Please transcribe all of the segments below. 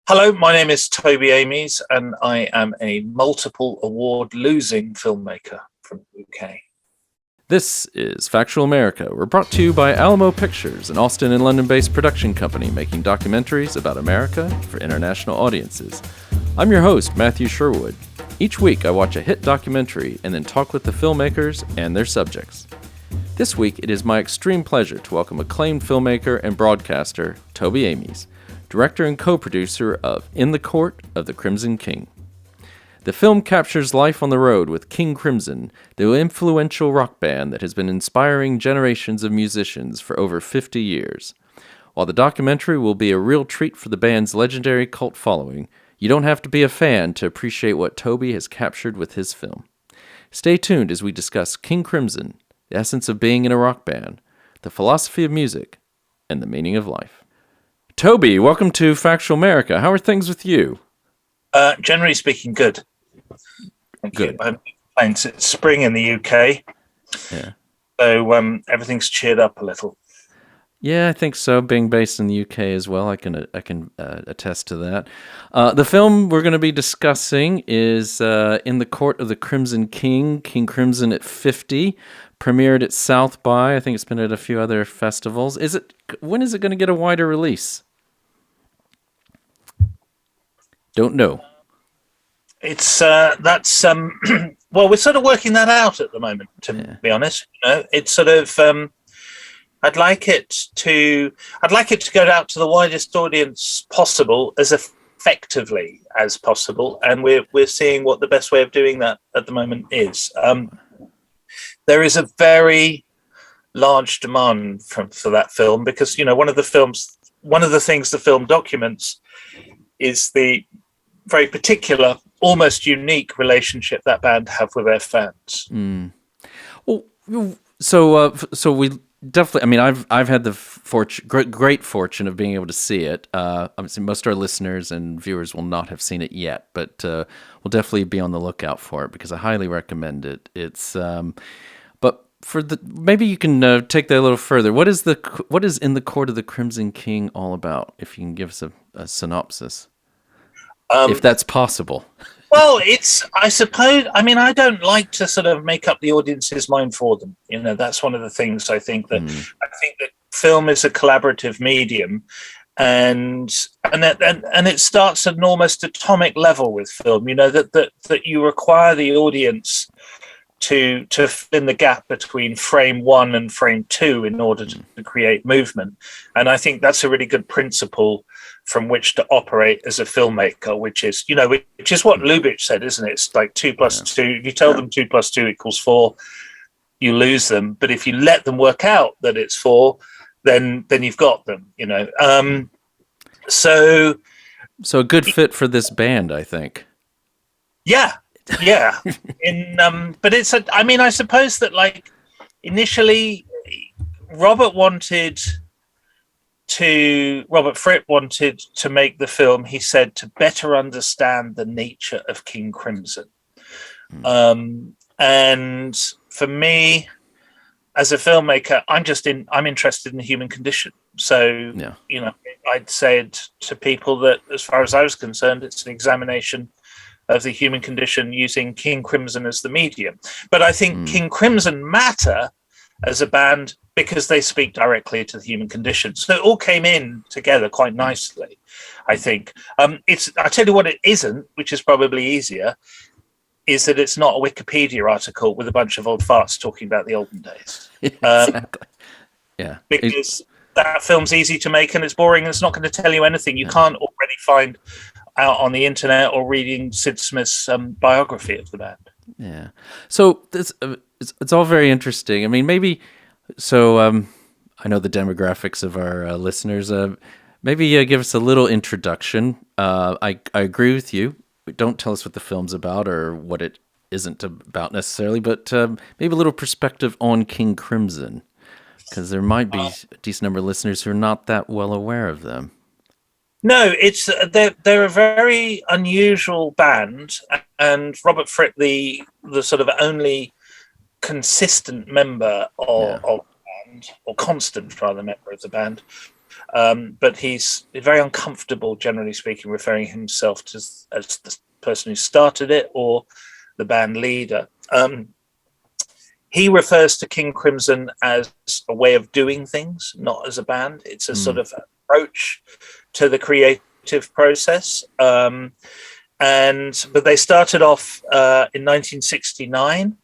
Hello, my name is Toby Amies, and I am a multiple award-losing filmmaker from the UK. This is Factual America. We're brought to you by Alamo Pictures, an Austin and London-based production company making documentaries about America for international audiences. I'm your host, Matthew Sherwood. Each week, I watch a hit documentary and then talk with the filmmakers and their subjects. This week, it is my extreme pleasure to welcome acclaimed filmmaker and broadcaster, Toby Amies, director and co-producer of In the Court of the Crimson King. The film captures life on the road with King Crimson, the influential rock band that has been inspiring generations of musicians for over 50 years. While the documentary will be a real treat for the band's legendary cult following, you don't have to be a fan to appreciate what Toby has captured with his film. Stay tuned as we discuss King Crimson, the essence of being in a rock band, the philosophy of music, and the meaning of life. Toby, welcome to Factual America. How are things with you? Generally speaking, good. Good. It's spring in the UK, so everything's cheered up a little. Yeah, I think so. Being based in the UK as well, I can attest to that. The film we're going to be discussing is In the Court of the Crimson King, King Crimson at 50. Premiered at South by. I think it's been at a few other festivals. When is it going to get a wider release? Don't know. It's that's well, we're sort of working that out at the moment. To be honest, it's sort of I'd like it to go out to the widest audience possible as effectively as possible, and we're seeing what the best way of doing that at the moment is. There is a very large demand for that film because one of the things the film documents is the very particular, almost unique relationship that band have with their fans. Well, so we definitely. I mean, I've had the great fortune of being able to see it. Obviously, most of our listeners and viewers will not have seen it yet, but we'll definitely be on the lookout for it because I highly recommend it. It's but maybe you can take that a little further. What is In the Court of the Crimson King all about? If you can give us a synopsis. If that's possible. Well, I suppose, I mean, I don't like to sort of make up the audience's mind for them. That's one of the things I think that film is a collaborative medium, and it starts at an almost atomic level with film. That you require the audience to fill in the gap between frame 1 and frame 2 in order to create movement, and I think that's a really good principle from which to operate as a filmmaker, which is what Lubitsch said, isn't it? It's like 2 + 2. If you tell them 2 + 2 = 4, you lose them. But if you let them work out that it's 4, then you've got them. So a good fit for this band, I think. Yeah. But I suppose that initially Robert Fripp wanted to make the film, he said, to better understand the nature of King Crimson. And for me, as a filmmaker, I'm interested in the human condition. So, I'd said to people that, as far as I was concerned, it's an examination of the human condition using King Crimson as the medium. But I think King Crimson matter as a band because they speak directly to the human condition. So it all came in together quite nicely, I think. I tell you what it isn't, which is probably easier, is that it's not a Wikipedia article with a bunch of old farts talking about the olden days. Exactly. Yeah. Because that film's easy to make and it's boring and it's not going to tell you anything you can't already find out on the internet or reading Sid Smith's biography of the band. Yeah. So it's all very interesting. I mean, maybe... So I know the demographics of our listeners. Maybe give us a little introduction. I agree with you. Don't tell us what the film's about or what it isn't about necessarily, but maybe a little perspective on King Crimson, because there might be a decent number of listeners who are not that well aware of them. No, they're a very unusual band, and Robert Fripp, the sort of only consistent member of the band, or constant rather member of the band, but he's very uncomfortable, generally speaking, referring himself to as the person who started it or the band leader. He refers to King Crimson as a way of doing things, not as a band. It's a sort of approach to the creative process. But they started off in 1969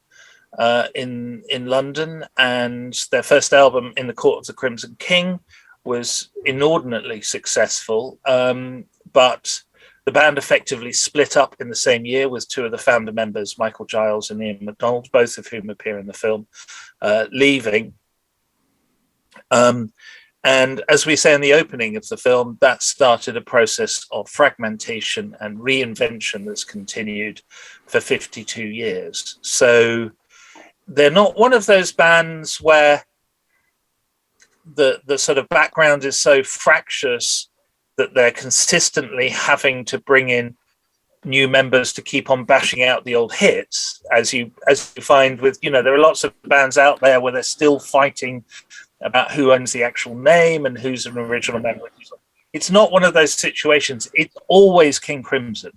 in London, and their first album, In the Court of the Crimson King, was inordinately successful. But the band effectively split up in the same year, with two of the founder members, Michael Giles and Ian MacDonald, both of whom appear in the film, leaving. And as we say in the opening of the film, that started a process of fragmentation and reinvention that's continued for 52 years. So they're not one of those bands where the sort of background is so fractious that they're consistently having to bring in new members to keep on bashing out the old hits, as you find with, there are lots of bands out there where they're still fighting about who owns the actual name and who's an original member. It's not one of those situations. It's always King Crimson.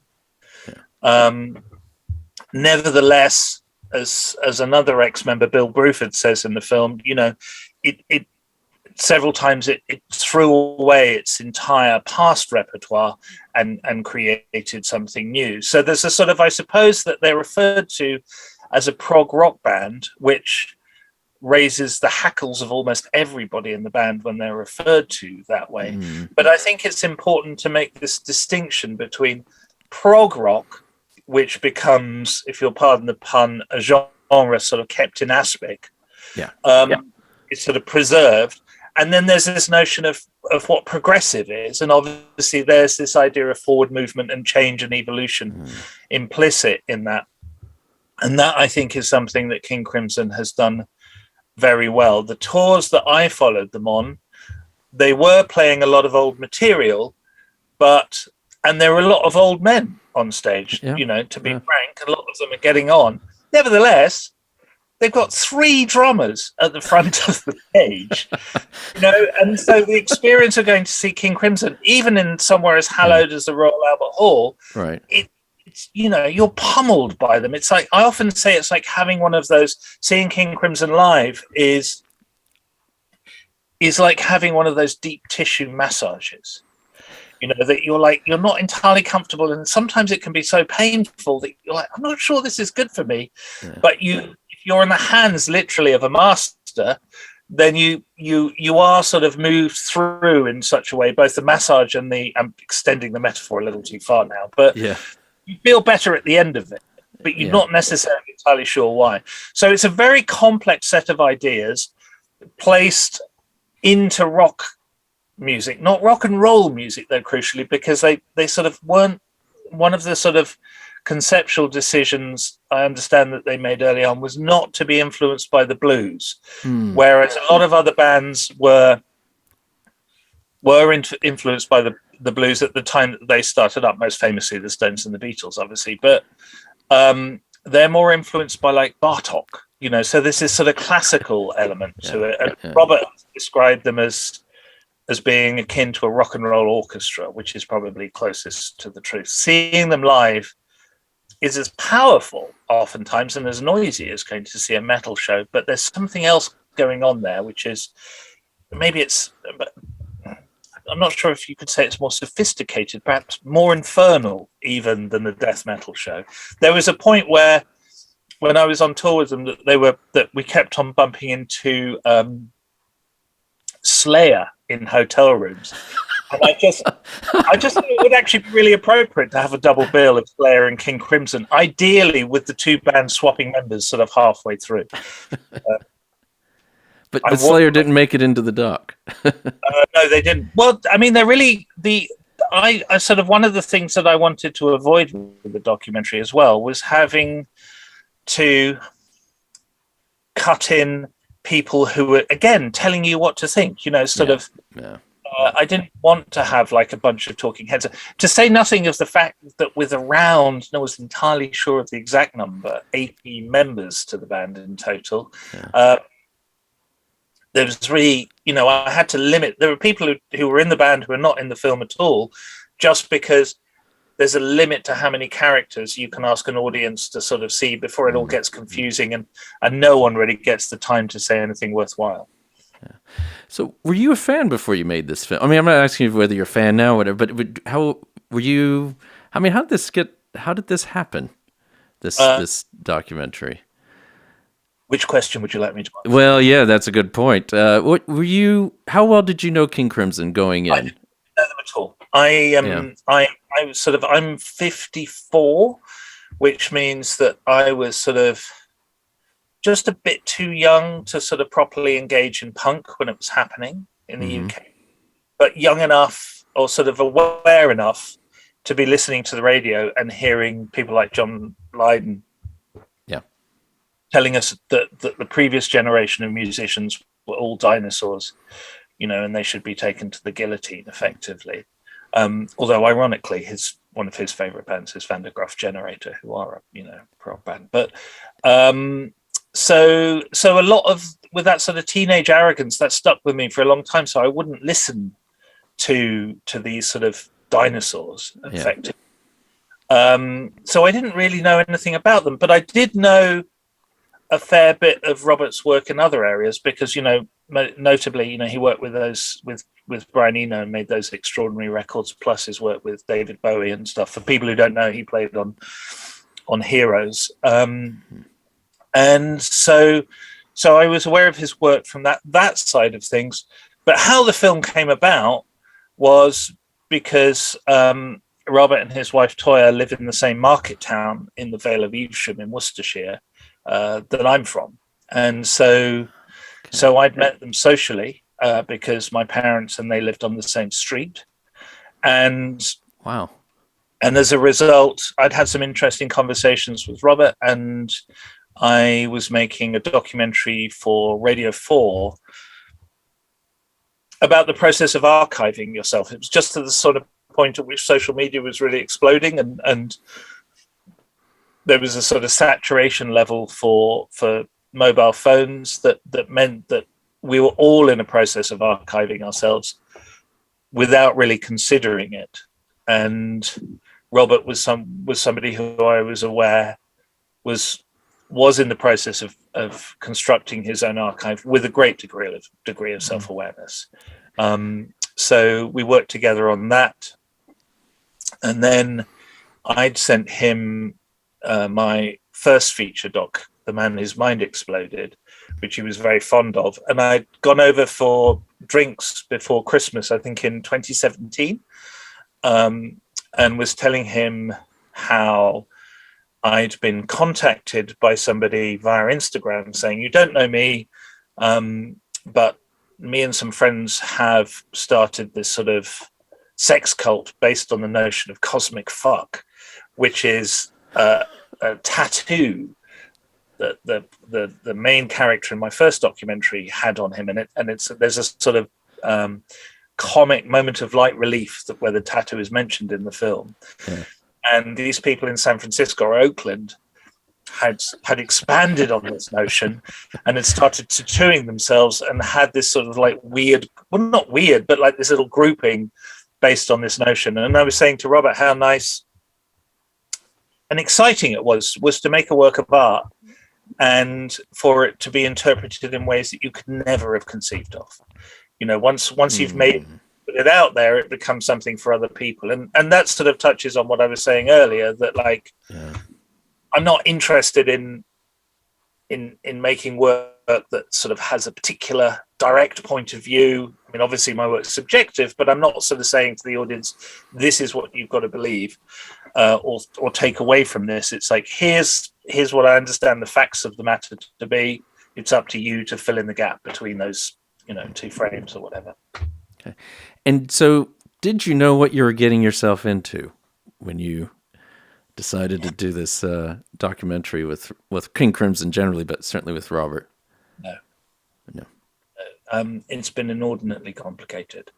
Nevertheless, as another ex-member, Bill Bruford, says in the film, it several times it threw away its entire past repertoire and created something new. So there's a sort of, I suppose, that they're referred to as a prog rock band, which raises the hackles of almost everybody in the band when they're referred to that way. But I think it's important to make this distinction between prog rock, which becomes, if you'll pardon the pun, a genre sort of kept in aspic. It's sort of preserved. And then there's this notion of what progressive is. And obviously there's this idea of forward movement and change and evolution implicit in that. And that, I think, is something that King Crimson has done very well. The tours that I followed them on, they were playing a lot of old material, and there were a lot of old men on stage, to be frank. A lot of them are getting on. Nevertheless, they've got 3 drummers at the front of the stage, and so the experience of going to see King Crimson, even in somewhere as hallowed as the Royal Albert Hall, right? It's you're pummeled by them. It's like, I often say, it's like having one of those. Seeing King Crimson live is like having one of those deep tissue massages. That you're not entirely comfortable, and sometimes it can be so painful that you're like, I'm not sure this is good for me. But if you're in the hands literally of a master, then you are sort of moved through in such a way, both the massage and I'm extending the metaphor a little too far now, but you feel better at the end of it, but you're not necessarily entirely sure why. So it's a very complex set of ideas placed into rock music, not rock and roll music, though, crucially, because they sort of weren't. One of the sort of conceptual decisions I understand that they made early on was not to be influenced by the blues, whereas a lot of other bands were influenced by the blues at the time that they started up, most famously the Stones and the Beatles, obviously, but they're more influenced by like Bartok, so there's this sort of classical element to it. And Robert described them as being akin to a rock and roll orchestra, which is probably closest to the truth. Seeing them live is as powerful oftentimes and as noisy as going to see a metal show, but there's something else going on there, which is, maybe it's, I'm not sure if you could say it's more sophisticated, perhaps more infernal even than the death metal show. There was a point where, when I was on tour with them, that we kept on bumping into Slayer in hotel rooms. And I just thought it would actually be really appropriate to have a double bill of Slayer and King Crimson, ideally with the two bands swapping members sort of halfway through. But Slayer didn't make it into the doc. No, they didn't. Well, I mean, they're really I sort of, one of the things that I wanted to avoid with the documentary as well was having to cut in people who were, again, telling you what to think, I didn't want to have like a bunch of talking heads, to say nothing of the fact that with around, I was entirely sure of the exact number, 80 members to the band in total. there was really, I had to limit. There were people who were in the band who were not in the film at all, just because there's a limit to how many characters you can ask an audience to sort of see before it all gets confusing, and no one really gets the time to say anything worthwhile. Yeah. So were you a fan before you made this film? I mean, I'm not asking you whether you're a fan now or whatever, but how were you? I mean, how did this happen? This documentary. Which question would you like me to answer? Well, yeah, that's a good point. What were you? How well did you know King Crimson going in? I didn't know them at all. I was sort of, I'm 54, which means that I was sort of just a bit too young to sort of properly engage in punk when it was happening in the UK, but young enough or sort of aware enough to be listening to the radio and hearing people like John Lydon telling us that the previous generation of musicians were all dinosaurs, and they should be taken to the guillotine effectively. Although ironically, one of his favorite bands is Van der Graaf Generator, who are a prog band. But so a lot of, with that sort of teenage arrogance, that stuck with me for a long time. So I wouldn't listen to these sort of dinosaurs effectively. So I didn't really know anything about them, but I did know a fair bit of Robert's work in other areas because, notably, he worked with Brian Eno and made those extraordinary records, plus his work with David Bowie and stuff. For people who don't know, he played on Heroes. And so I was aware of his work from that side of things. But how the film came about was because Robert and his wife Toya live in the same market town in the Vale of Evesham in Worcestershire that I'm from. And so I'd met them socially because my parents and they lived on the same street. And wow. And as a result, I'd had some interesting conversations with Robert, and I was making a documentary for Radio 4 about the process of archiving yourself. It was just at the sort of point at which social media was really exploding, and there was a sort of saturation level for mobile phones that meant that we were all in a process of archiving ourselves without really considering it. And Robert was somebody who I was aware was in the process of constructing his own archive with a great degree of self-awareness. So we worked together on that, and then I'd sent him my first feature doc, The Man Whose Mind Exploded, which he was very fond of, and I'd gone over for drinks before Christmas, I think in 2017, and was telling him how I'd been contacted by somebody via Instagram saying, "You don't know me, but me and some friends have started this sort of sex cult based on the notion of cosmic fuck, which is a tattoo that the main character in my first documentary had on him, and there's a sort of comic moment of light relief where the tattoo is mentioned in the film." Yeah. And these people in San Francisco or Oakland had expanded on this notion and had started tattooing themselves and had this sort of like weird, well, not weird, but like this little grouping based on this notion. And I was saying to Robert how nice and exciting it was to make a work of art and for it to be interpreted in ways that you could never have conceived of. Once you've made it out there, it becomes something for other people. And that sort of touches on what I was saying earlier, that like, I'm not interested in making work that sort of has a particular direct point of view. I mean, obviously my work's subjective, but I'm not sort of saying to the audience, this is what you've got to believe or take away from this. It's like, here's what I understand the facts of the matter to be. It's up to you to fill in the gap between those, two frames or whatever. Okay. And so did you know what you were getting yourself into when you decided to do this documentary with King Crimson generally, but certainly with Robert? No. It's been inordinately complicated.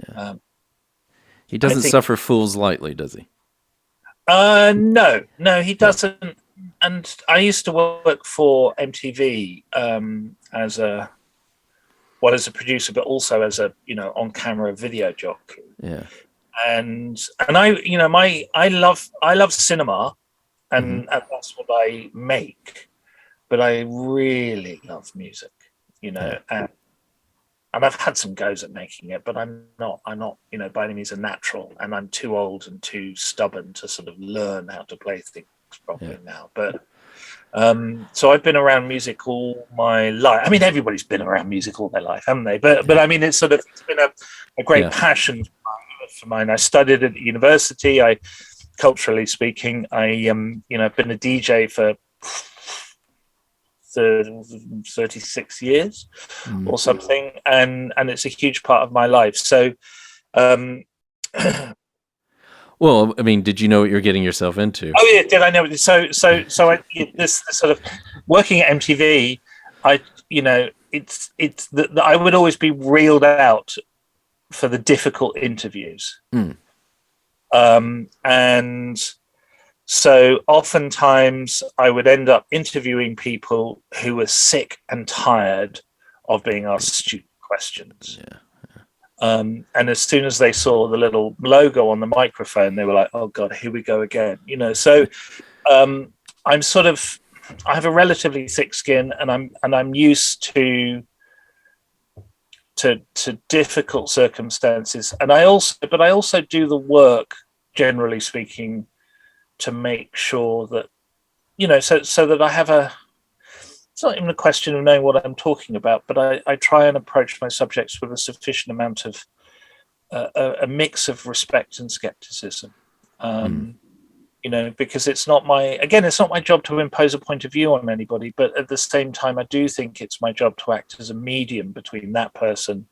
Yeah. He doesn't suffer fools lightly, does he? No, he doesn't. And I used to work for MTV as a as a producer, but also as a, on camera video jockey. Yeah. And I, I love cinema, and that's what I make, but I really love music, and I've had some goes at making it, but I'm not, by any means a natural, and I'm too old and too stubborn to sort of learn how to play things properly now. But so I've been around music all my life. I mean, everybody's been around music all their life, haven't they? But I mean, it's been a great passion for mine. I studied at university. Culturally speaking, I've been a DJ for 36 years or something, and it's a huge part of my life. So well, I mean, did you know what you're getting yourself into? Oh yeah, did I know? So this sort of working at MTV, it's that I would always be reeled out for the difficult interviews, and so oftentimes I would end up interviewing people who were sick and tired of being asked stupid questions. Yeah. And as soon as they saw the little logo on the microphone, they were like, "Oh God, here we go again." So I have a relatively thick skin, and I'm used to difficult circumstances, and I also do the work, generally speaking, to make sure that, so that I have it's not even a question of knowing what I'm talking about, but I try and approach my subjects with a sufficient amount of a mix of respect and skepticism, because it's not my job to impose a point of view on anybody, but at the same time, I do think it's my job to act as a medium between that person,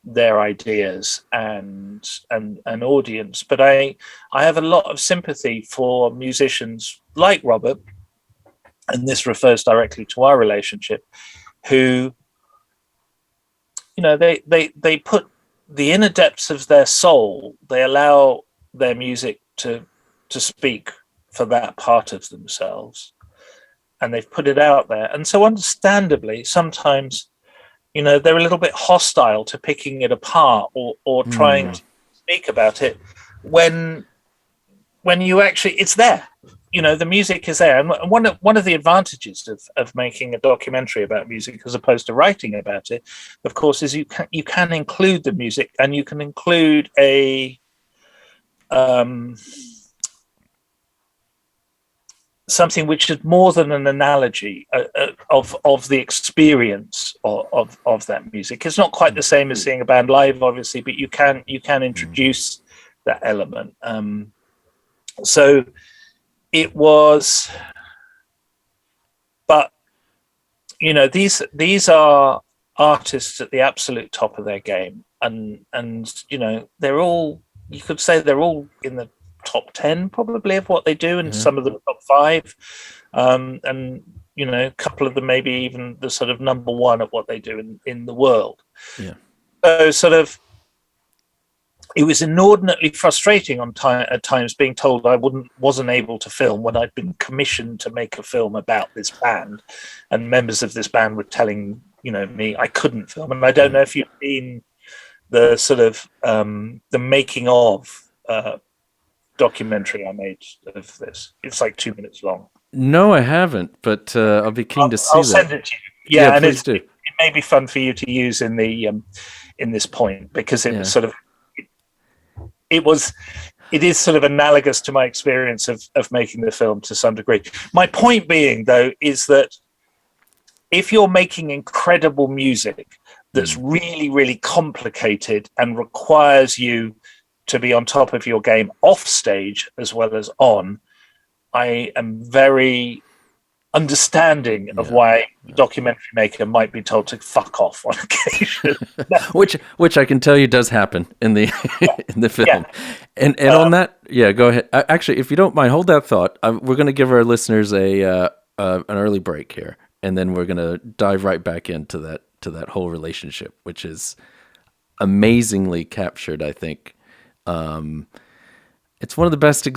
their ideas, and an audience. But I have a lot of sympathy for musicians like Robert, and this refers directly to our relationship, who, they put the inner depths of their soul, they allow their music to speak for that part of themselves, and they've put it out there. And so understandably, sometimes, they're a little bit hostile to picking it apart or trying to speak about it when you actually, it's there. The music is there. And one of the advantages of making a documentary about music as opposed to writing about it, of course, is you can include the music, and you can include something which is more than an analogy of the experience of that music. It's not quite the same as seeing a band live, obviously, but you can introduce that element. So it was, but these are artists at the absolute top of their game, and they're all, you could say they're all in the top 10 probably of what they do, and some of them top 5, and a couple of them maybe even the sort of number 1 at what they do in the world. So sort of, it was inordinately frustrating at times being told I wasn't able to film when I'd been commissioned to make a film about this band, and members of this band were telling me I couldn't film. And I don't know if you've seen the sort of the making of documentary I made of this. It's like 2 minutes long. No, I haven't, but I'll be keen to see I'll that. send it to you. Yeah, and please do. It may be fun for you to use in the in this point, because it was sort of it is sort of analogous to my experience of making the film to some degree. My point being, though, is that if you're making incredible music that's really, really complicated and requires you to be on top of your game off stage as well as on, I am very understanding of why a documentary maker might be told to fuck off on occasion. which I can tell you does happen in the in the film. And on that, go ahead. Actually, if you don't mind, hold that thought. We're going to give our listeners an early break here, and then we're going to dive right back into that whole relationship, which is amazingly captured, I think. It's one of the best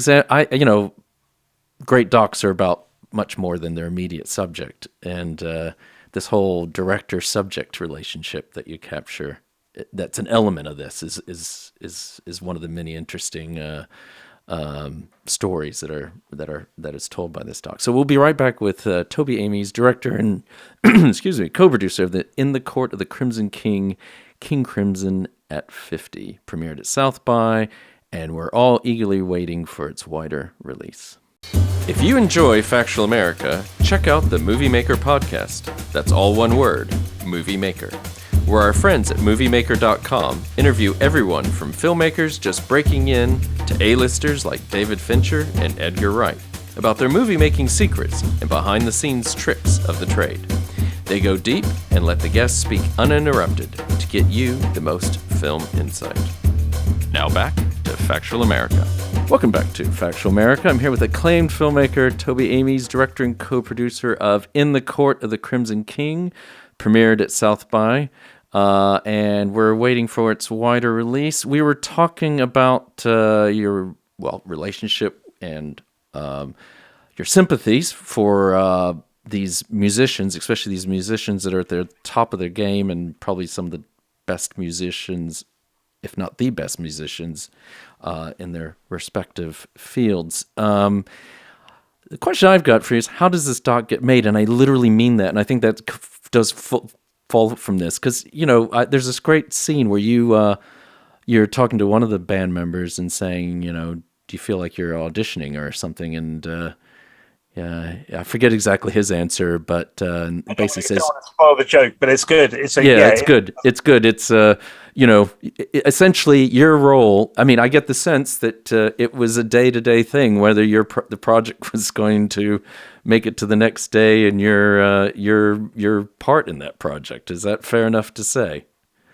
great docs are about much more than their immediate subject, and this whole director-subject relationship that you capture. That's an element of this. Is one of the many interesting stories that is told by this doc. So we'll be right back with Toby Amies, director and excuse me, co-producer of the In the Court of the Crimson King, King Crimson at 50, premiered at South by, and we're all eagerly waiting for its wider release. If you enjoy Factual America, check out the Movie Maker podcast. That's all one word, Movie Maker, where our friends at moviemaker.com interview everyone from filmmakers just breaking in to A-listers like David Fincher and Edgar Wright about their movie-making secrets and behind-the-scenes tricks of the trade. They go deep and let the guests speak uninterrupted to get you the most film insight. Now back to Factual America. Welcome back to Factual America. I'm here with acclaimed filmmaker Toby Amies, director and co-producer of In the Court of the Crimson King, premiered at South by, and we're waiting for its wider release. We were talking about your relationship and your sympathies for these musicians, especially these musicians that are at the top of their game and probably some of the best musicians, if not the best musicians, in their respective fields. The question I've got for you is, how does this doc get made? And I literally mean that, and I think that does fall from this, because there's this great scene where you're talking to one of the band members and saying, do you feel like you're auditioning or something? And I forget exactly his answer, but basically says, "Don't want to spoil the joke, but it's good. It's good. It's good. It's essentially your role. I mean, I get the sense that it was a day-to-day thing, whether the project was going to make it to the next day, and your part in that project. Is that fair enough to say?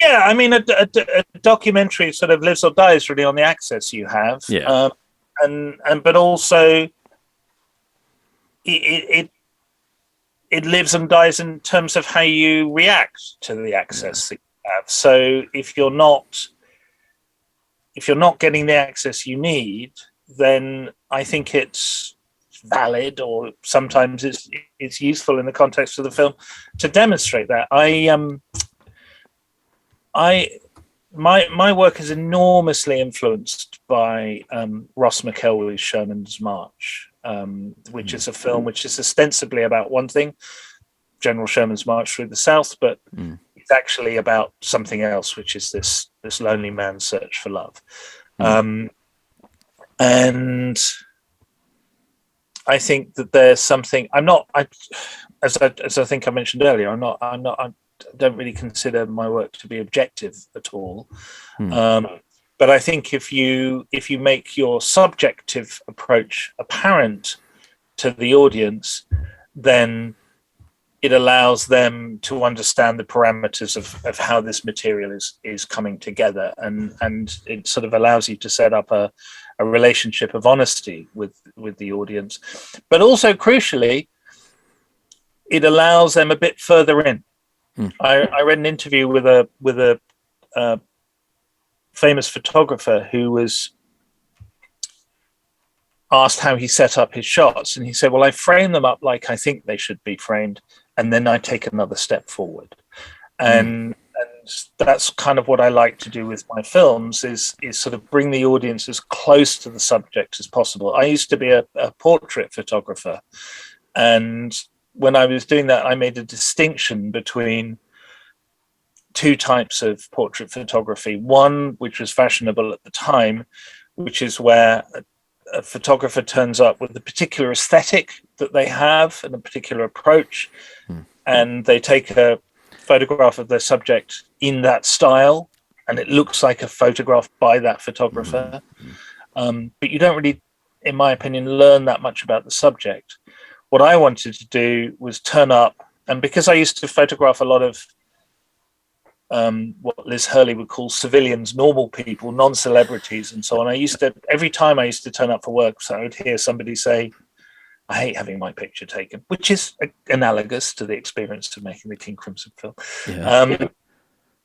Yeah, I mean, a documentary sort of lives or dies really on the access you have. Yeah, but also it lives and dies in terms of how you react to the access that you have. So if you're not getting the access you need, then I think it's valid, or sometimes it's useful in the context of the film to demonstrate that. My work is enormously influenced by Ross McElway's Sherman's March, which is a film which is ostensibly about one thing, General Sherman's March through the South, but it's actually about something else, which is this lonely man's search for love. And I think that there's something. As I think I mentioned earlier, I don't really consider my work to be objective at all. But I think if you make your subjective approach apparent to the audience, then it allows them to understand the parameters of how this material is coming together, and it sort of allows you to set up a relationship of honesty with the audience. But also, crucially, it allows them a bit further in. I read an interview with a famous photographer who was asked how he set up his shots, and he said, "Well, I frame them up like I think they should be framed, and then I take another step forward." And that's kind of what I like to do with my films, is sort of bring the audience as close to the subject as possible. I used to be a portrait photographer, and when I was doing that, I made a distinction between two types of portrait photography. One, which was fashionable at the time, which is where a photographer turns up with a particular aesthetic that they have and a particular approach, and they take a photograph of their subject in that style, and it looks like a photograph by that photographer. But you don't really, in my opinion, learn that much about the subject. What I wanted to do was turn up, and because I used to photograph a lot of what Liz Hurley would call civilians, normal people, non-celebrities, and so on. Every time I used to turn up for work, so I would hear somebody say, "I hate having my picture taken," which is analogous to the experience of making the King Crimson film. Yeah.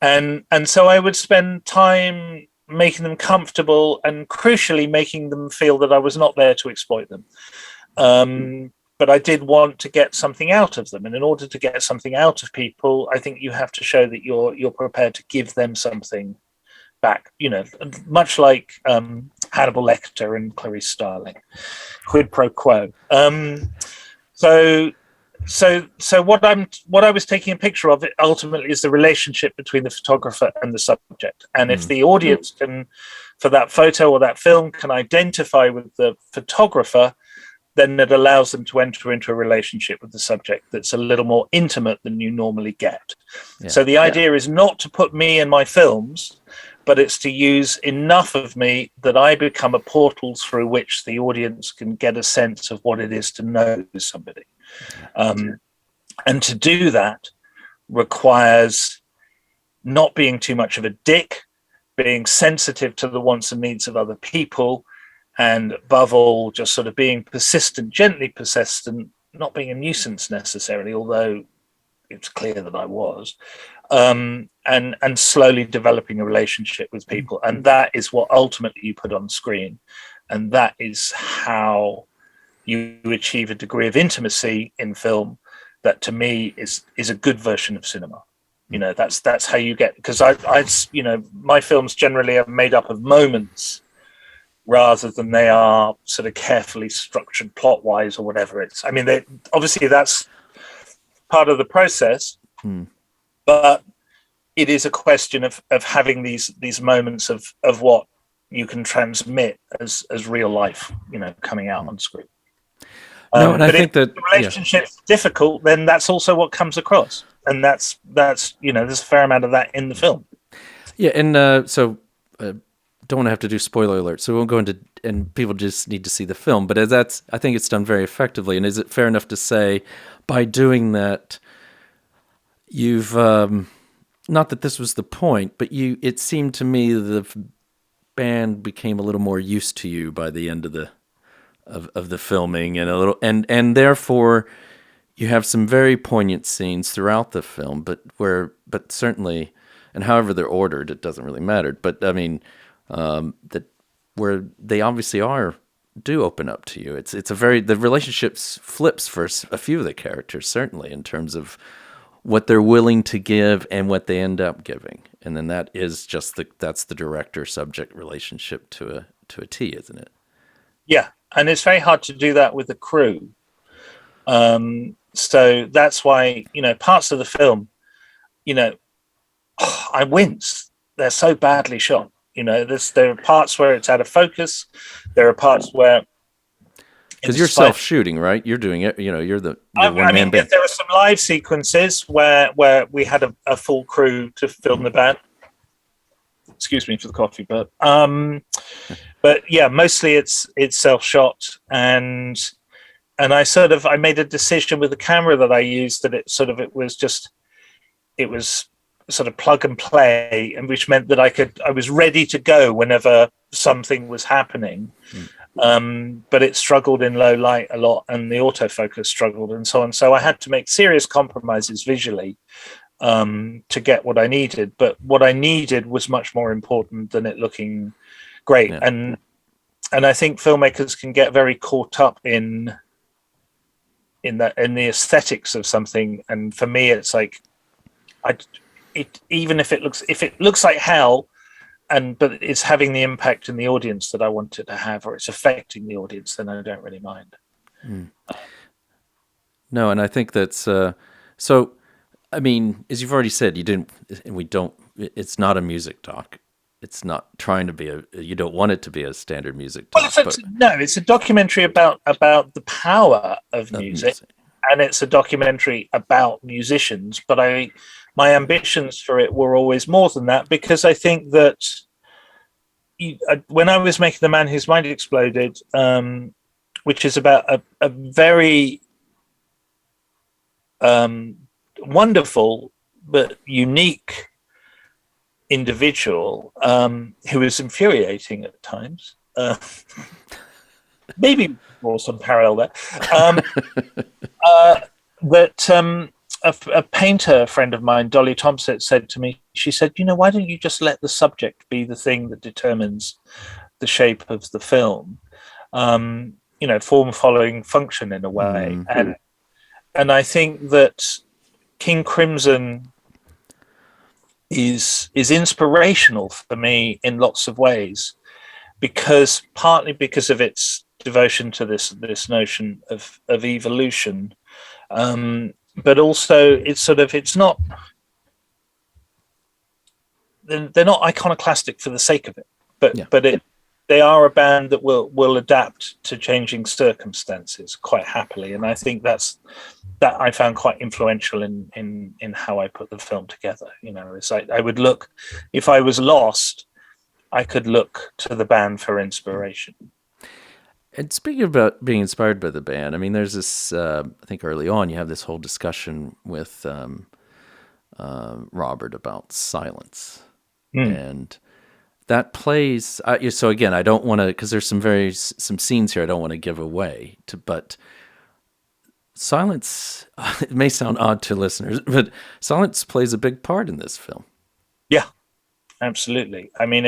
And so I would spend time making them comfortable, and crucially making them feel that I was not there to exploit them. but I did want to get something out of them. And in order to get something out of people, I think you have to show that you're prepared to give them something back, much like Hannibal Lecter and Clarice Starling, quid pro quo. So what I was taking a picture of, it ultimately is the relationship between the photographer and the subject. And if the audience can, for that photo or that film, can identify with the photographer, then it allows them to enter into a relationship with the subject that's a little more intimate than you normally get. Yeah. So the idea is not to put me in my films, but it's to use enough of me that I become a portal through which the audience can get a sense of what it is to know somebody. And to do that requires not being too much of a dick, being sensitive to the wants and needs of other people, and above all, just sort of being persistent, gently persistent, not being a nuisance necessarily, although it's clear that I was, and slowly developing a relationship with people. And that is what ultimately you put on screen. And that is how you achieve a degree of intimacy in film that to me is a good version of cinema. That's how you get, because I my films generally are made up of moments rather than they are sort of carefully structured plot wise or whatever. It's, I mean, obviously that's part of the process, but it is a question of having these moments of what you can transmit as real life, coming out on screen. No, and I think that the relationship's difficult, then that's also what comes across, and that's there's a fair amount of that in the film. Yeah, and so don't want to have to do spoiler alert, so we won't go into, and people just need to see the film. But I think it's done very effectively. And is it fair enough to say, by doing that, you've not that this was the point, but it seemed to me the band became a little more used to you by the end of the filming, and therefore you have some very poignant scenes throughout the film, but certainly, and however they're ordered, it doesn't really matter. But I mean, that where they obviously do open up to you. The relationships flips for a few of the characters, certainly, in terms of what they're willing to give and what they end up giving. And then that is that's the director-subject relationship to a T, isn't it? Yeah, and it's very hard to do that with the crew. So that's why, parts of the film, I wince. They're so badly shot. There are parts where it's out of focus. There are parts where, because you're self-shooting, right? You're doing it. You're the one-man band. There were some live sequences where we had a full crew to film the band. Excuse me for the coffee, but yeah, mostly it's self-shot, and I made a decision with the camera that I used that it was sort of plug and play, and which meant that I was ready to go whenever something was happening. But it struggled in low light a lot, and the autofocus struggled and so on. So I had to make serious compromises visually to get what I needed. But what I needed was much more important than it looking great. Yeah. And I think filmmakers can get very caught up in the aesthetics of something. And for me, it's like, even if it looks like hell, but it's having the impact in the audience that I want it to have, or it's affecting the audience, then I don't really mind. No, and I think that's so. I mean, as you've already said, it's not a music doc. It's not trying to be you don't want it to be a standard music doc. Well, it's a documentary about the power of music, and it's a documentary about musicians. But my ambitions for it were always more than that, because I think that when I was making The Man Whose Mind Exploded, which is about a very wonderful but unique individual who is infuriating at times, maybe more some parallel there, a painter friend of mine, Dolly Thompson, said to me, she said, why don't you just let the subject be the thing that determines the shape of the film? form following function in a way. And I think that King Crimson is inspirational for me in lots of ways, partly because of its devotion to this notion of evolution, but also it's not, they're not iconoclastic for the sake of it, but they are a band that will adapt to changing circumstances quite happily, and I think that I found quite influential in how I put the film together. It's like I would look, if I was lost, I could look to the band for inspiration. And speaking about being inspired by the band, I mean, there's this, I think early on, you have this whole discussion with Robert about silence. And that plays, so again, I don't want to, because there's some scenes here I don't want to give away, but silence, it may sound odd to listeners, but silence plays a big part in this film. Yeah, absolutely. I mean,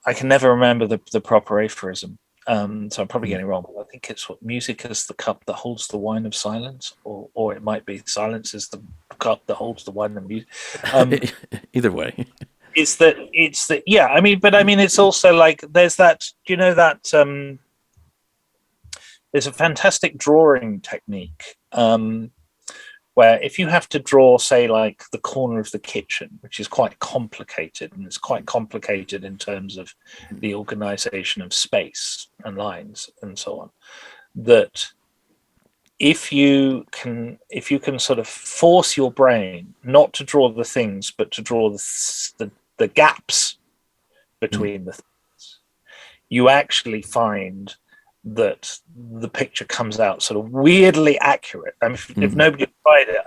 I can never remember the proper aphorism, so I'm probably getting it wrong. But I think it's what music is the cup that holds the wine of silence, or it might be silence is the cup that holds the wine of music. Either way, it's that yeah. I mean, it's also like there's that, there's a fantastic drawing technique. Where if you have to draw, say, like the corner of the kitchen, which is quite complicated, and it's quite complicated in terms of the organization of space and lines and so on, that if you can sort of force your brain not to draw the things, but to draw the gaps between the things, you actually find that the picture comes out sort of weirdly accurate. I mean, if nobody tried it,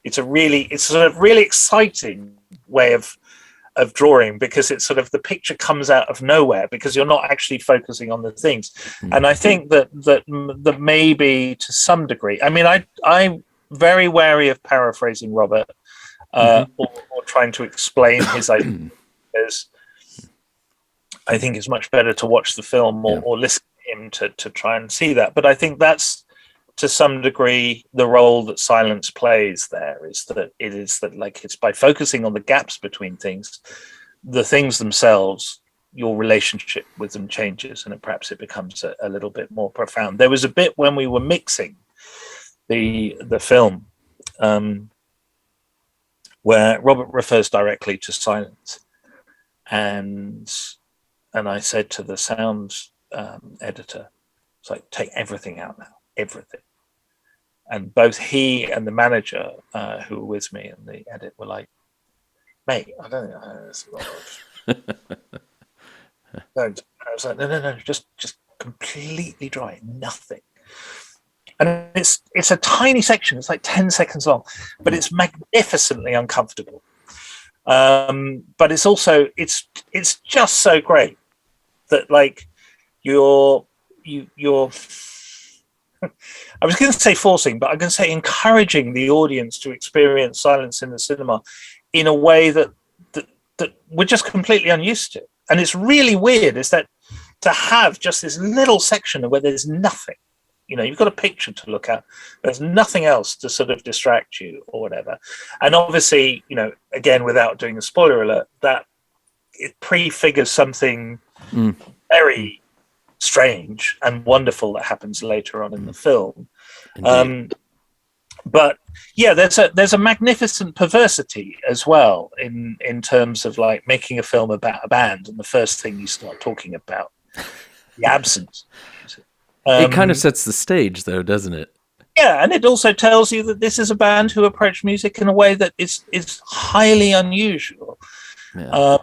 it's a sort of really exciting way of drawing, because it's sort of the picture comes out of nowhere because you're not actually focusing on the things. And I think that maybe to some degree, I mean, I'm very wary of paraphrasing Robert or trying to explain his ideas. I think it's much better to watch the film or listen him to try and see that. But I think that's to some degree the role that silence plays there, is that it's by focusing on the gaps between things, the things themselves, your relationship with them changes, and perhaps it becomes a little bit more profound. There was a bit when we were mixing the film where Robert refers directly to silence, and I said to the sound editor, it's like, take everything out now, everything. And both he and the manager who were with me in the edit were like, mate, I don't think that's I was like, no, just completely dry, nothing. And it's a tiny section, it's like 10 seconds long, but it's magnificently uncomfortable. But it's also it's just so great that, like, you're I was going to say forcing, but I'm going to say encouraging the audience to experience silence in the cinema in a way that we're just completely unused to. And it's really weird, is that to have just this little section where there's nothing, you've got a picture to look at, there's nothing else to sort of distract you or whatever. And obviously, again, without doing a spoiler alert, that it prefigures something very strange and wonderful that happens later on in the film. But yeah, there's a magnificent perversity as well in terms of, like, making a film about a band, and the first thing you start talking about, the absence. It kind of sets the stage, though, doesn't it? Yeah, and it also tells you that this is a band who approach music in a way that is highly unusual. Yeah.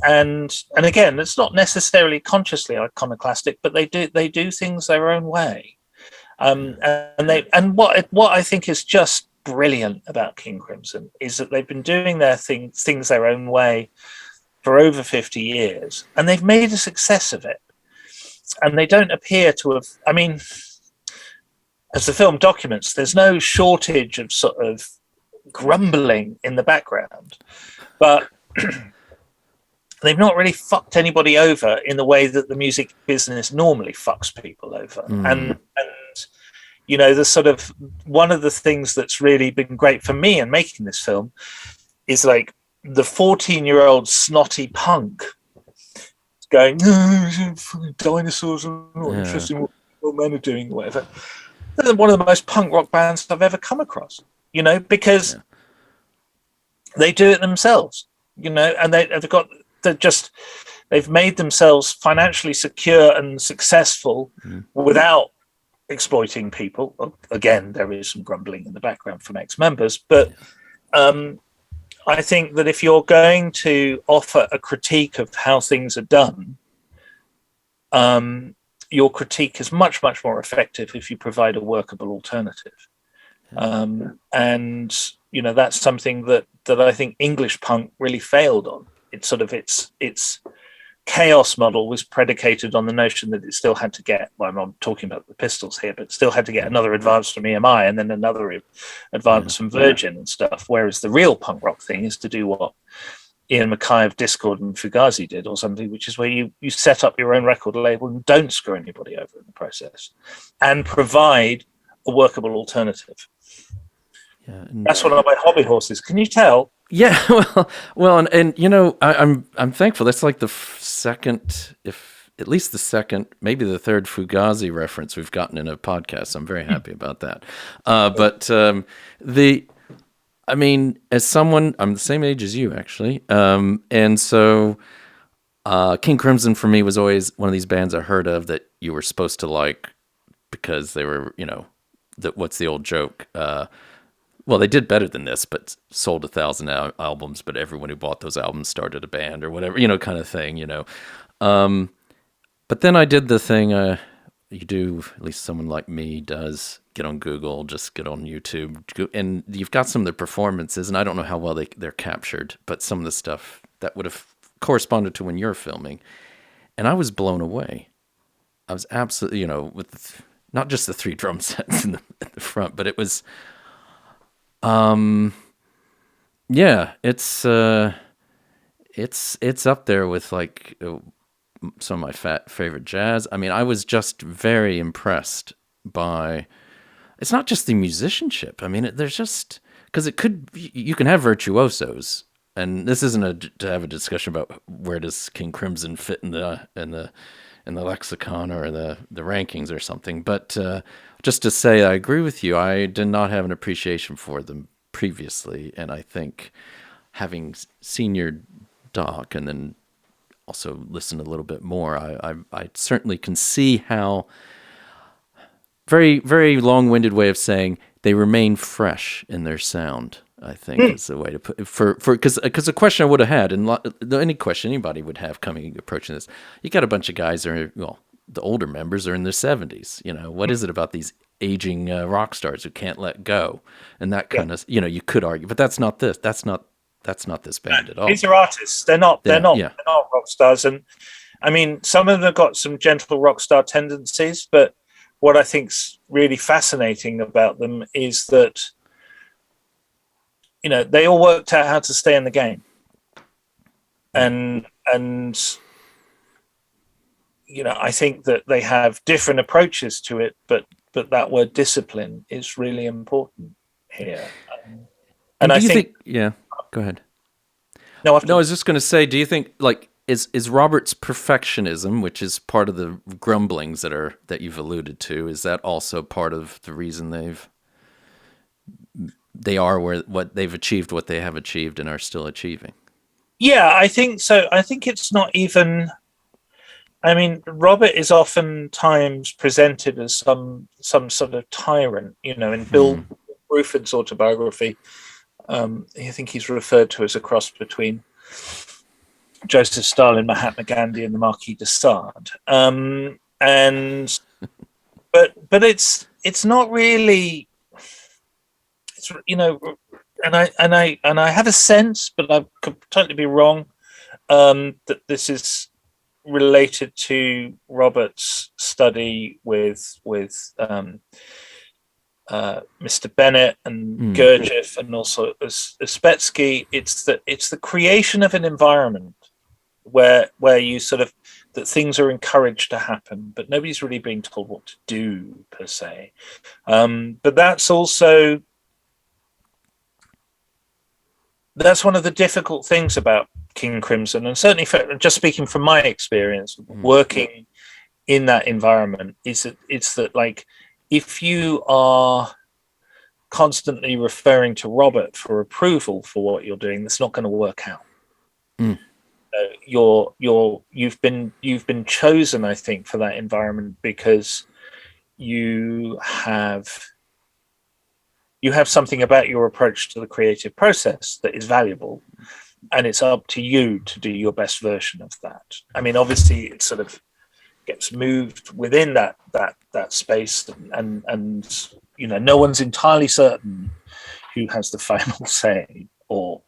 And again, it's not necessarily consciously iconoclastic, but they do things their own way. And what I think is just brilliant about King Crimson is that they've been doing their things their own way for over 50 years, and they've made a success of it. And they don't appear to have, I mean, as the film documents, there's no shortage of sort of grumbling in the background, but they've not really fucked anybody over in the way that the music business normally fucks people over. And the sort of one of the things that's really been great for me in making this film is like the 14-year-old snotty punk going, dinosaurs are not interesting, what men are doing, whatever. They're one of the most punk rock bands I've ever come across, because they do it themselves, and they've made themselves financially secure and successful without exploiting people. Again, there is some grumbling in the background from ex-members, but I think that if you're going to offer a critique of how things are done, your critique is much, much more effective if you provide a workable alternative. And that's something that I think English punk really failed on. It's sort of its chaos model was predicated on the notion that it still had to get, well, I'm not talking about the Pistols here, but still had to get another advance from EMI and then another advance from Virgin and stuff. Whereas the real punk rock thing is to do what Ian Mackay of Discord and Fugazi did or something, which is where you set up your own record label and don't screw anybody over in the process and provide a workable alternative. Yeah, that's one of my hobby horses. Can you tell? Yeah, well, and I'm thankful. That's like the second, if at least the second, maybe the third Fugazi reference we've gotten in a podcast. I'm very happy about that. As someone, I'm the same age as you actually, and so King Crimson for me was always one of these bands I heard of that you were supposed to like because they were, what's the old joke? Well, they did better than this, but sold 1,000 albums, but everyone who bought those albums started a band or whatever, kind of thing, But then I did the thing you do, at least someone like me does, get on Google, just get on YouTube, and you've got some of their performances, and I don't know how well they're captured, but some of the stuff that would have corresponded to when you're filming, and I was blown away. I was absolutely, with not just the 3 drum sets at the front, but it was... it's up there with like some of my favorite jazz. I mean, I was just very impressed by. It's not just the musicianship. I mean, there's just because you can have virtuosos, and this isn't to have a discussion about where does King Crimson fit in the lexicon or the rankings or something, but just to say, I agree with you. I did not have an appreciation for them previously, and I think having seen your doc and then also listened a little bit more, I certainly can see how very, very long-winded way of saying they remain fresh in their sound. I think is the way to put it. Because a question I would have had, and any question anybody would have approaching this, you got a bunch of guys that are, the older members are in their 70s. What is it about these aging rock stars who can't let go, and that kind of, you could argue, but that's not this. That's not this band at all. These are artists. They're not rock stars, and I mean, some of them have got some gentle rock star tendencies, but what I think's really fascinating about them is that. They all worked out how to stay in the game, and I think that they have different approaches to it, but that word discipline is really important here. And I think yeah, go ahead. No, I was just going to say, do you think like is Robert's perfectionism, which is part of the grumblings that you've alluded to, is that also part of the reason they are what they've achieved, what they have achieved and are still achieving? Yeah, I think so. I think it's not even. I mean, Robert is oftentimes presented as some sort of tyrant. In Bill Bruford's autobiography, I think he's referred to as a cross between Joseph Stalin, Mahatma Gandhi, and the Marquis de Sade. But it's not really. And I have a sense, but I could totally be wrong, that this is related to Robert's study with Mr. Bennett and Gurdjieff and also Uspetsky. It's the creation of an environment where you sort of, that things are encouraged to happen, but nobody's really being told what to do per se. But that's also, that's one of the difficult things about King Crimson, and certainly just speaking from my experience working in that environment, is that it's that, like, if you are constantly referring to Robert for approval for what you're doing, that's not going to work out. You've been chosen, I think, for that environment because you have something about your approach to the creative process that is valuable, and it's up to you to do your best version of that. I mean, obviously it sort of gets moved within that space, and you know, no one's entirely certain who has the final say, or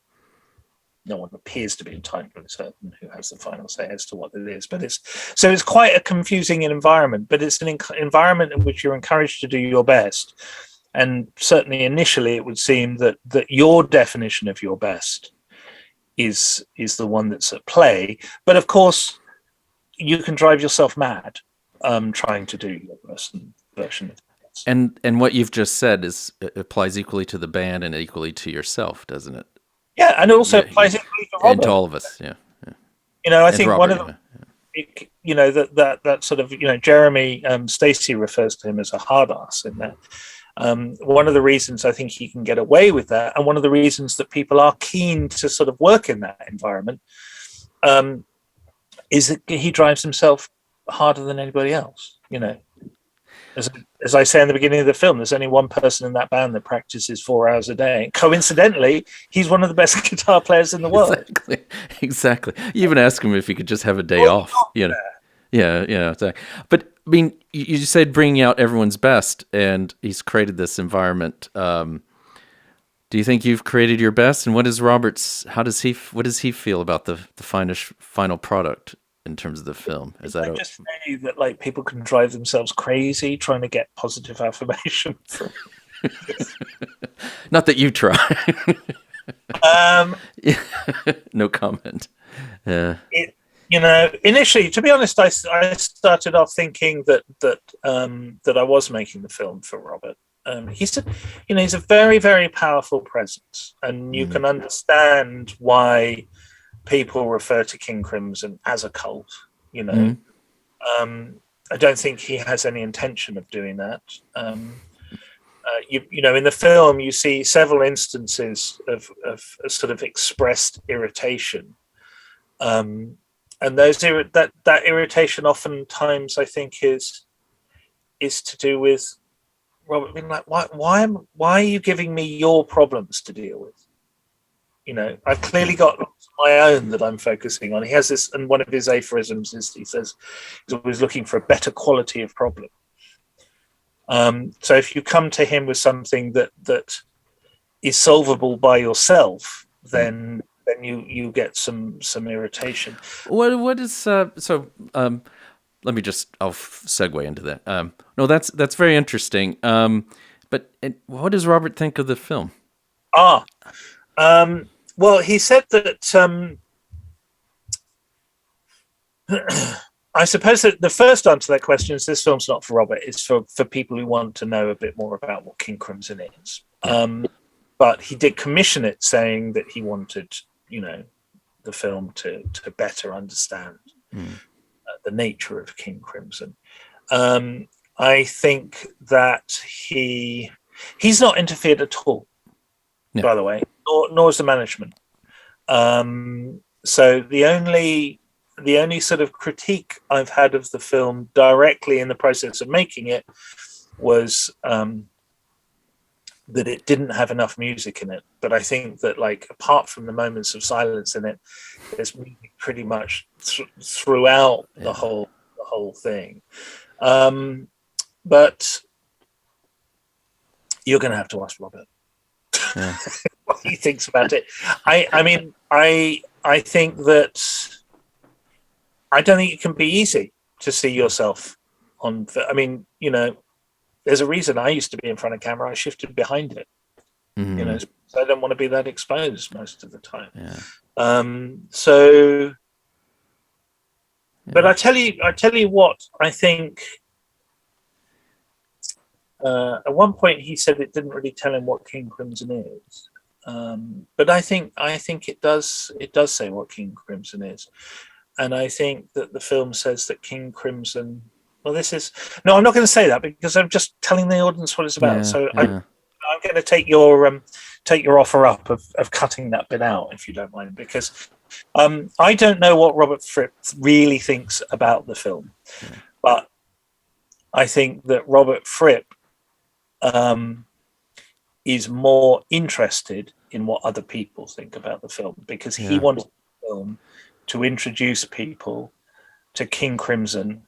no one appears to be entirely certain who has the final say as to what it is. But it's quite a confusing environment, but it's an environment in which you're encouraged to do your best. And certainly initially it would seem that your definition of your best is the one that's at play. But of course, you can drive yourself mad trying to do your version of it. And what you've just said applies equally to the band and equally to yourself, doesn't it? Yeah, and it also applies equally to Robert. And to all of us, yeah. You know, I think Robert, one of the, you know, that sort of, you know, Jeremy Stacey refers to him as a hard ass in that. One of the reasons I think he can get away with that, and one of the reasons that people are keen to sort of work in that environment, is that he drives himself harder than anybody else. You know, as I say in the beginning of the film, there's only one person in that band that practices 4 hours a day. Coincidentally, he's one of the best guitar players in the world. Exactly. You even ask him if he could just have a day off. You know. Yeah. Exactly. But I mean, you said bringing out everyone's best, and he's created this environment. Do you think you've created your best? And what is Robert's? What does he feel about the final product in terms of the film? Is that just say that, like, people can drive themselves crazy trying to get positive affirmation from? Not that you try. No comment. Yeah. You know, initially, to be honest, I started off thinking that I was making the film for Robert. He's a very, very powerful presence, and you can understand why people refer to King Crimson as a cult. You know, I don't think he has any intention of doing that. You know, in the film, you see several instances of sort of expressed irritation. And that irritation oftentimes, I think, is to do with Robert being like, why are you giving me your problems to deal with? You know, I've clearly got my own that I'm focusing on. He has this, and one of his aphorisms is, he says, he's always looking for a better quality of problem. So if you come to him with something that is solvable by yourself, then you get some irritation. What is let me just, I'll segue into that. No, that's very interesting. But what does Robert think of the film? Well, he said that I suppose that the first answer to that question is, this film's not for Robert. It's for people who want to know a bit more about what King Crimson is. But he did commission it, saying that he wanted, you know, the film to better understand the nature of King Crimson. I think that he's not interfered at all, by the way, nor is the management. So the only sort of critique I've had of the film directly in the process of making it was that it didn't have enough music in it. But I think that, like, apart from the moments of silence in it, there's music pretty much throughout the whole thing. But you're going to have to ask Robert what he thinks about it. I mean, I think that I don't think it can be easy to see yourself on. I mean, you know, there's a reason I used to be in front of camera. I shifted behind it. You know, so I don't want to be that exposed most of the time. So But I tell you what, I think at one point he said it didn't really tell him what King Crimson is. But I think it does say what King Crimson is. And I think that the film says that King Crimson, well, I'm not going to say that because I'm just telling the audience what it's about. I'm going to take your offer up of cutting that bit out, if you don't mind, because I don't know what Robert Fripp really thinks about the film, but I think that Robert Fripp is more interested in what other people think about the film, because he wanted the film to introduce people to King Crimson,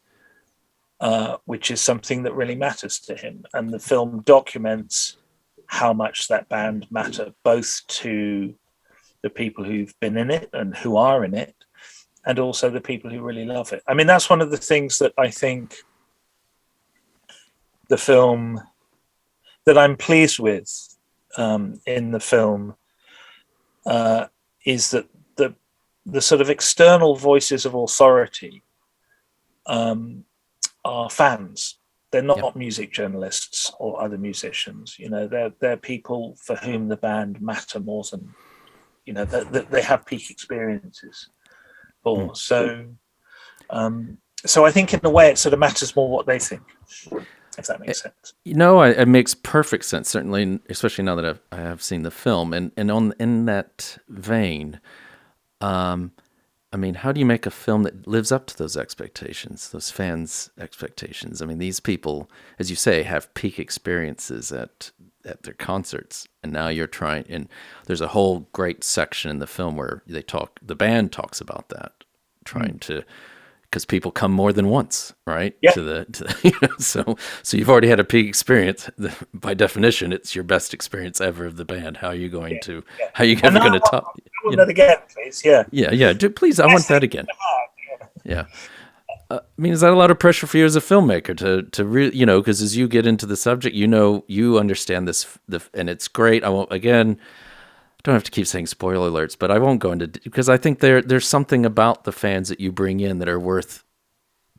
which is something that really matters to him. And the film documents how much that band matter, both to the people who've been in it and who are in it, and also the people who really love it. I mean, that's one of the things that I think the film that I'm pleased with in the film is that the sort of external voices of authority are fans. They're not music journalists or other musicians. You know, they're people for whom the band matter more than, you know, that they have peak experiences for. So I think in a way it sort of matters more what they think, if that makes sense. You know, it makes perfect sense, certainly, especially now that I have seen the film. And in that vein, I mean, how do you make a film that lives up to those expectations, those fans' expectations? I mean, these people, as you say, have peak experiences at their concerts, and now you're trying. And there's a whole great section in the film where the band talks about that, trying to, because people come more than once, right? Yeah. So you've already had a peak experience. By definition, it's your best experience ever of the band. How are you going to? How are you ever going to top? I want that again, please. Yeah. Yeah. Please, I want that again. Yeah. I mean, is that a lot of pressure for you as a filmmaker to really, you know, because as you get into the subject, you understand this, and it's great. I won't, again, don't have to keep saying spoiler alerts, but I won't go into, because I think there's something about the fans that you bring in that are worth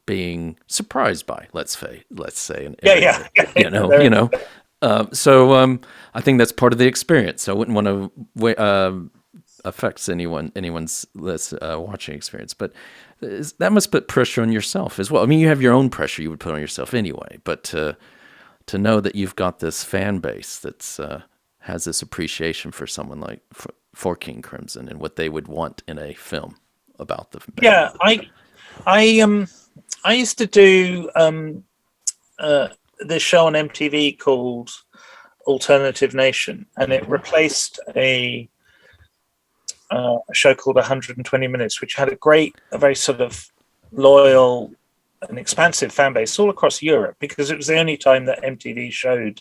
being surprised by. Let's say. So I think that's part of the experience. So I wouldn't want to affect anyone's watching experience, but that must put pressure on yourself as well. I mean, you have your own pressure you would put on yourself anyway, but to know that you've got this fan base that's has this appreciation for someone like for King Crimson and what they would want in a film about the band. Yeah, I used to do this show on MTV called Alternative Nation, and it replaced a show called 120 Minutes, which had a very sort of loyal and expansive fan base all across Europe, because it was the only time that MTV showed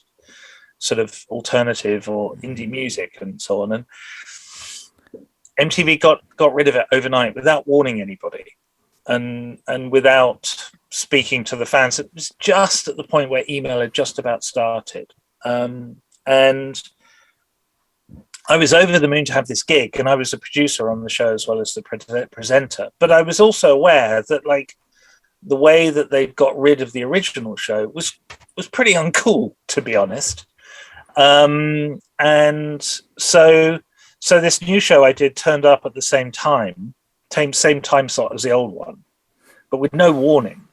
sort of alternative or indie music and so on. And MTV got rid of it overnight without warning anybody and without speaking to the fans. It was just at the point where email had just about started. And I was over the moon to have this gig, and I was a producer on the show as well as the presenter. But I was also aware that, like, the way that they got rid of the original show was pretty uncool, to be honest. And so this new show I did turned up at the same time slot as the old one, but with no warning.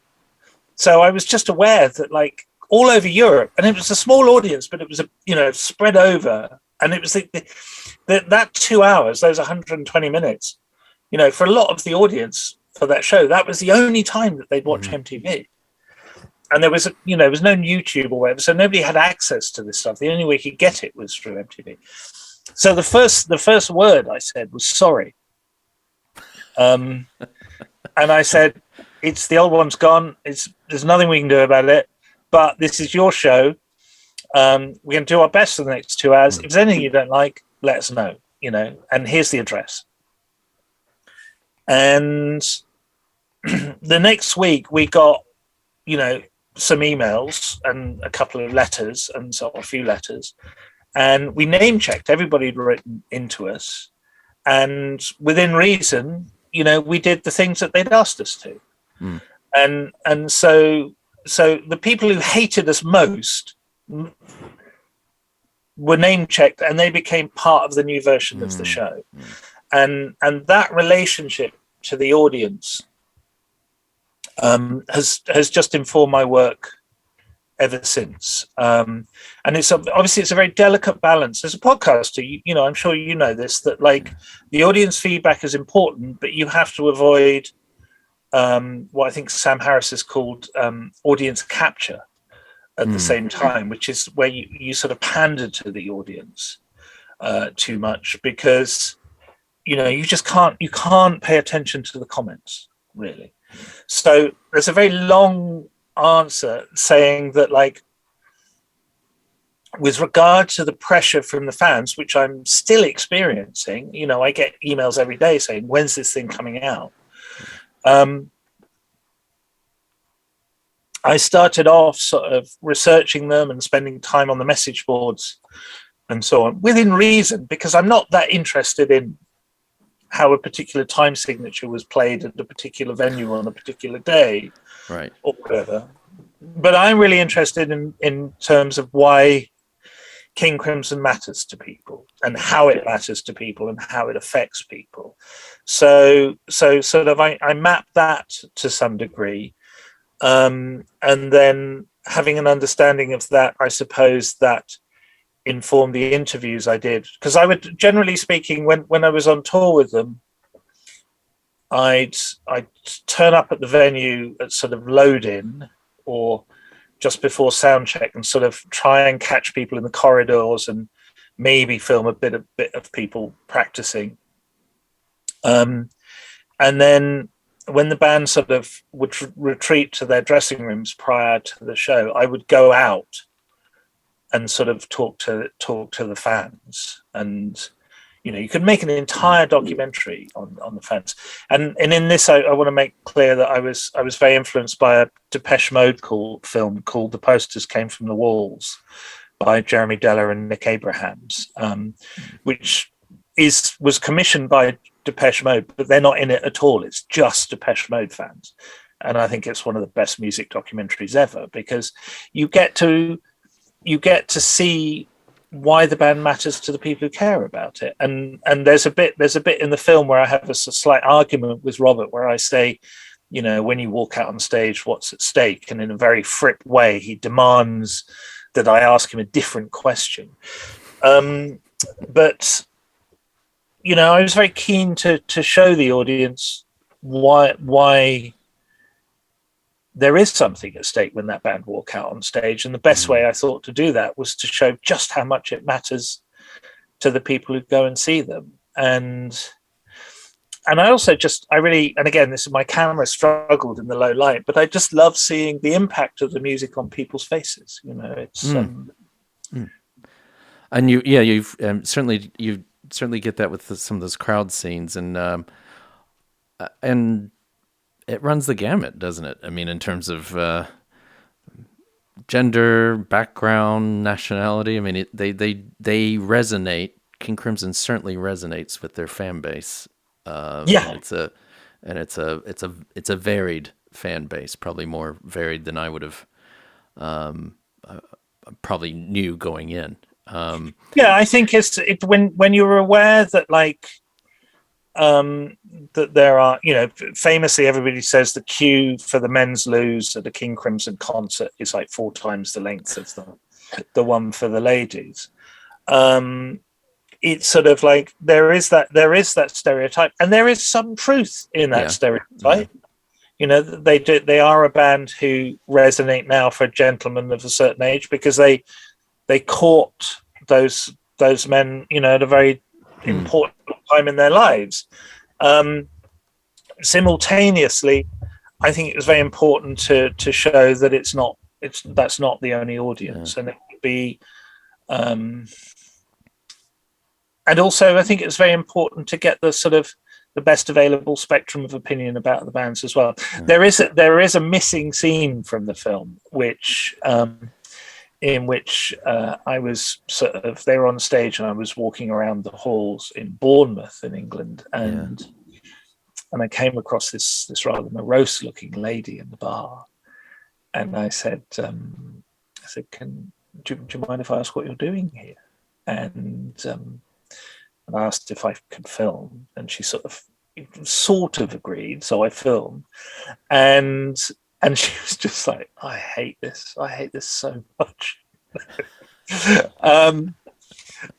So I was just aware that, like, all over Europe, and it was a small audience, but it was spread over, and it was that 2 hours, those 120 minutes, you know, for a lot of the audience for that show, that was the only time that they'd watch MTV. And there was no YouTube or whatever, so nobody had access to this stuff. The only way you could get it was through MTV. So the first word I said was sorry, and I said, "It's the old one's gone. There's nothing we can do about it. But this is your show. We're going to do our best for the next 2 hours. If there's anything you don't like, let us know. You know, and here's the address." And the next week we got, some emails and a couple of letters, and so a few letters, and we name checked everybody who'd written into us, and within reason, we did the things that they'd asked us to. and so the people who hated us most were name checked, and they became part of the new version of the show. And that relationship to the audience has just informed my work ever since. And it's obviously it's a very delicate balance. As a podcaster, you know, I'm sure you know this, that like the audience feedback is important, but you have to avoid what I think Sam Harris has called audience capture at the same time, which is where you sort of pander to the audience too much, because you know you can't pay attention to the comments really. So there's a very long answer saying that, like, with regard to the pressure from the fans, which I'm still experiencing, you know, I get emails every day saying, when's this thing coming out? I started off sort of researching them and spending time on the message boards and so on, within reason, because I'm not that interested in how a particular time signature was played at a particular venue on a particular day, right, or whatever. But I'm really interested in terms of why King Crimson matters to people and how it matters to people and how it affects people. So sort of I map that to some degree. And then having an understanding of that, I suppose that informed the interviews I did, because I would, generally speaking, when I was on tour with them, I'd turn up at the venue at sort of load in or just before sound check and sort of try and catch people in the corridors and maybe film a bit of people practicing. And then when the band sort of would retreat to their dressing rooms prior to the show, I would go out and sort of talk to the fans. And you know, you could make an entire documentary on the fans. And in this, I want to make clear that I was very influenced by a Depeche Mode film called "The Posters Came from the Walls" by Jeremy Deller and Nick Abrahams, which was commissioned by Depeche Mode, but they're not in it at all. It's just Depeche Mode fans, and I think it's one of the best music documentaries ever, because you get to see why the band matters to the people who care about it. And there's a bit in the film where I have a slight argument with Robert, where I say, you know, when you walk out on stage, what's at stake? And in a very Fripp way, he demands that I ask him a different question. But you know, I was very keen to show the audience why there is something at stake when that band walk out on stage. And the best way I thought to do that was to show just how much it matters to the people who go and see them. And I also and again, my camera struggled in the low light, but I just love seeing the impact of the music on people's faces. You know, it's, and you've certainly get that with some of those crowd scenes, and it runs the gamut, doesn't it? I mean, in terms of gender, background, nationality. I mean, they resonate. King Crimson certainly resonates with their fan base. It's a varied fan base, probably more varied than I would have probably knew going in. I think it's when you're aware that, like, that there are, you know, famously everybody says the queue for the men's loos at a King Crimson concert is like 4 times the length of the one for the ladies. It's sort of like there is that stereotype, and there is some truth in that stereotype. You know, they are a band who resonate now for gentlemen of a certain age, because they caught those men, you know, at a very important time in their lives. Simultaneously, I think it was very important to show that that's not the only audience, and it could be. And also, I think it's very important to get the sort of the best available spectrum of opinion about the bands as well. There is a missing scene from the film, which. In which I was they were on stage and I was walking around the halls in Bournemouth in England, and and I came across this rather morose looking lady in the bar, and I said, do you mind if I ask what you're doing here? And I asked if I could film, and she sort of agreed. So I filmed, and she was just like, I hate this so much.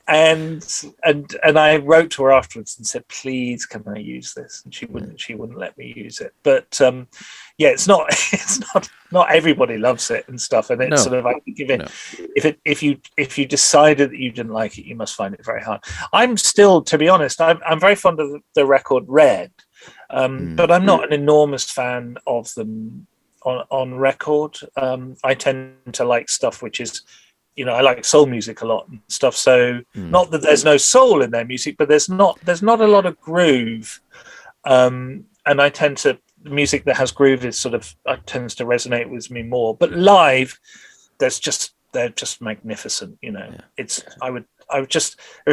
And I wrote to her afterwards and said, please, can I use this? And she wouldn't let me use it. But it's not everybody loves it and stuff. And it's sort of, I think if you decided that you didn't like it, you must find it very hard. I'm still, to be honest, I'm very fond of the record Red, but I'm not an enormous fan of them on record. I tend to like stuff which is, I like soul music a lot and stuff. So not that there's no soul in their music, but there's not a lot of groove. And I tend to, music that has groove is tends to resonate with me more. But live, they're just magnificent. There's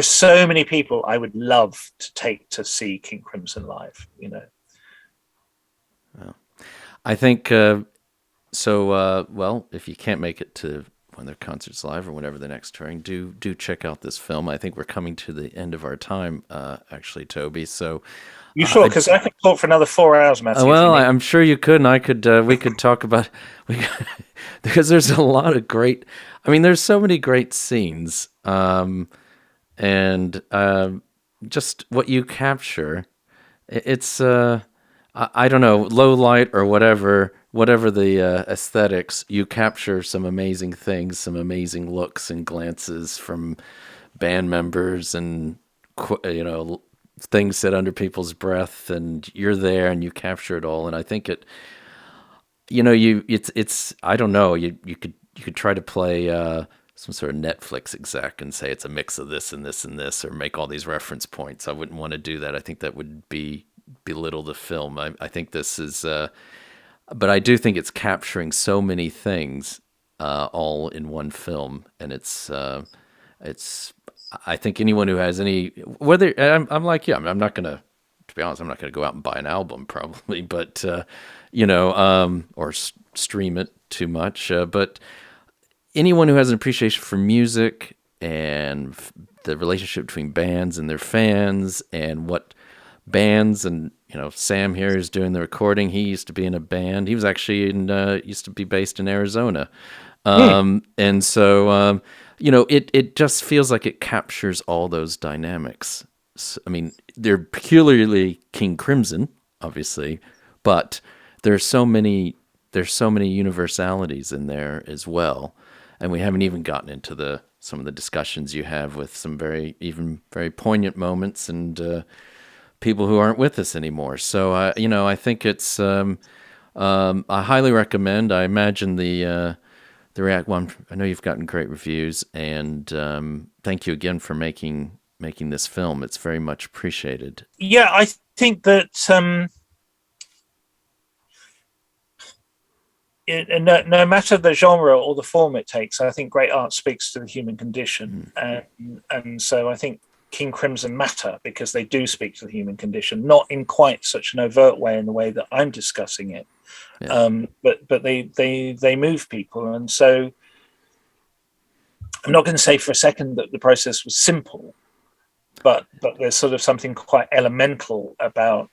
so many people I would love to take to see King Crimson live. Well, I think well, if you can't make it to when their concerts live or whenever the next touring, do check out this film. I think we're coming to the end of our time, actually, Toby. So, you sure? Because I could talk for another 4 hours, Matthew. Well, I'm sure you could, and I could. We could talk about because there's a lot of great. I mean, there's so many great scenes, and just what you capture. It's I don't know, low light or whatever the aesthetics, you capture some amazing things, some amazing looks and glances from band members, and things said under people's breath, and you're there and you capture it all. And I think it's I don't know, you could try to play some sort of Netflix exec and say it's a mix of this and this and this, or make all these reference points. I wouldn't want to do that. I think that would belittle the film. I think this is but I do think it's capturing so many things all in one film, and it's I think anyone who has any, whether I'm like, I'm not gonna, to be honest, I'm not gonna go out and buy an album probably, but or stream it too much, but anyone who has an appreciation for music and the relationship between bands and their fans, and what bands, and Sam here is doing the recording. He used to be in a band. He was actually used to be based in Arizona, and so it just feels like it captures all those dynamics. I mean, they're peculiarly King Crimson, obviously, but there's so many universalities in there as well, and we haven't even gotten into some of the discussions you have with some very poignant moments and people who aren't with us anymore. So I think it's I highly recommend. I imagine the react one. I know you've gotten great reviews, and thank you again for making this film. It's very much appreciated. Yeah, I think that no matter the genre or the form it takes, I think great art speaks to the human condition, and so I think King Crimson matter because they do speak to the human condition, not in quite such an overt way in the way that I'm discussing it, but they move people. And so I'm not going to say for a second that the process was simple, but there's sort of something quite elemental about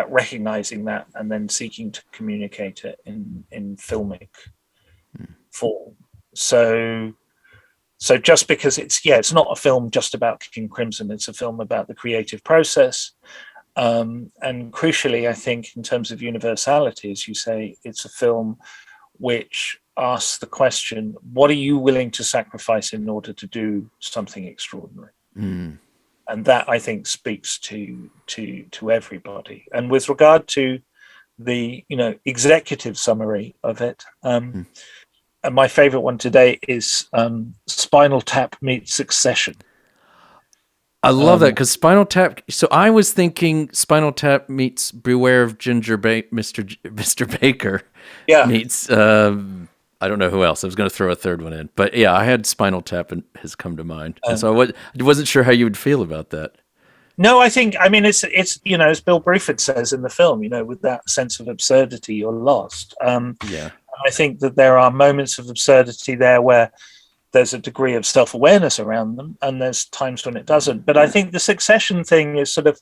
recognizing that and then seeking to communicate it in filmic form. So just because it's not a film just about King Crimson, it's a film about the creative process. And crucially, I think in terms of universality, as you say, it's a film which asks the question, what are you willing to sacrifice in order to do something extraordinary? And that, I think, speaks to everybody. And with regard to the executive summary of it, and my favorite one today is Spinal Tap meets Succession. I love that, because Spinal Tap. So I was thinking Spinal Tap meets Beware of Mr. Baker. Yeah. Meets I don't know who else. I was going to throw a third one in, but yeah, I had Spinal Tap and has come to mind. And so I wasn't sure how you would feel about that. No, I mean, it's as Bill Bruford says in the film, with that sense of absurdity, you're lost. Yeah. I think that there are moments of absurdity there where there's a degree of self-awareness around them, and there's times when it doesn't. But I think the Succession thing is sort of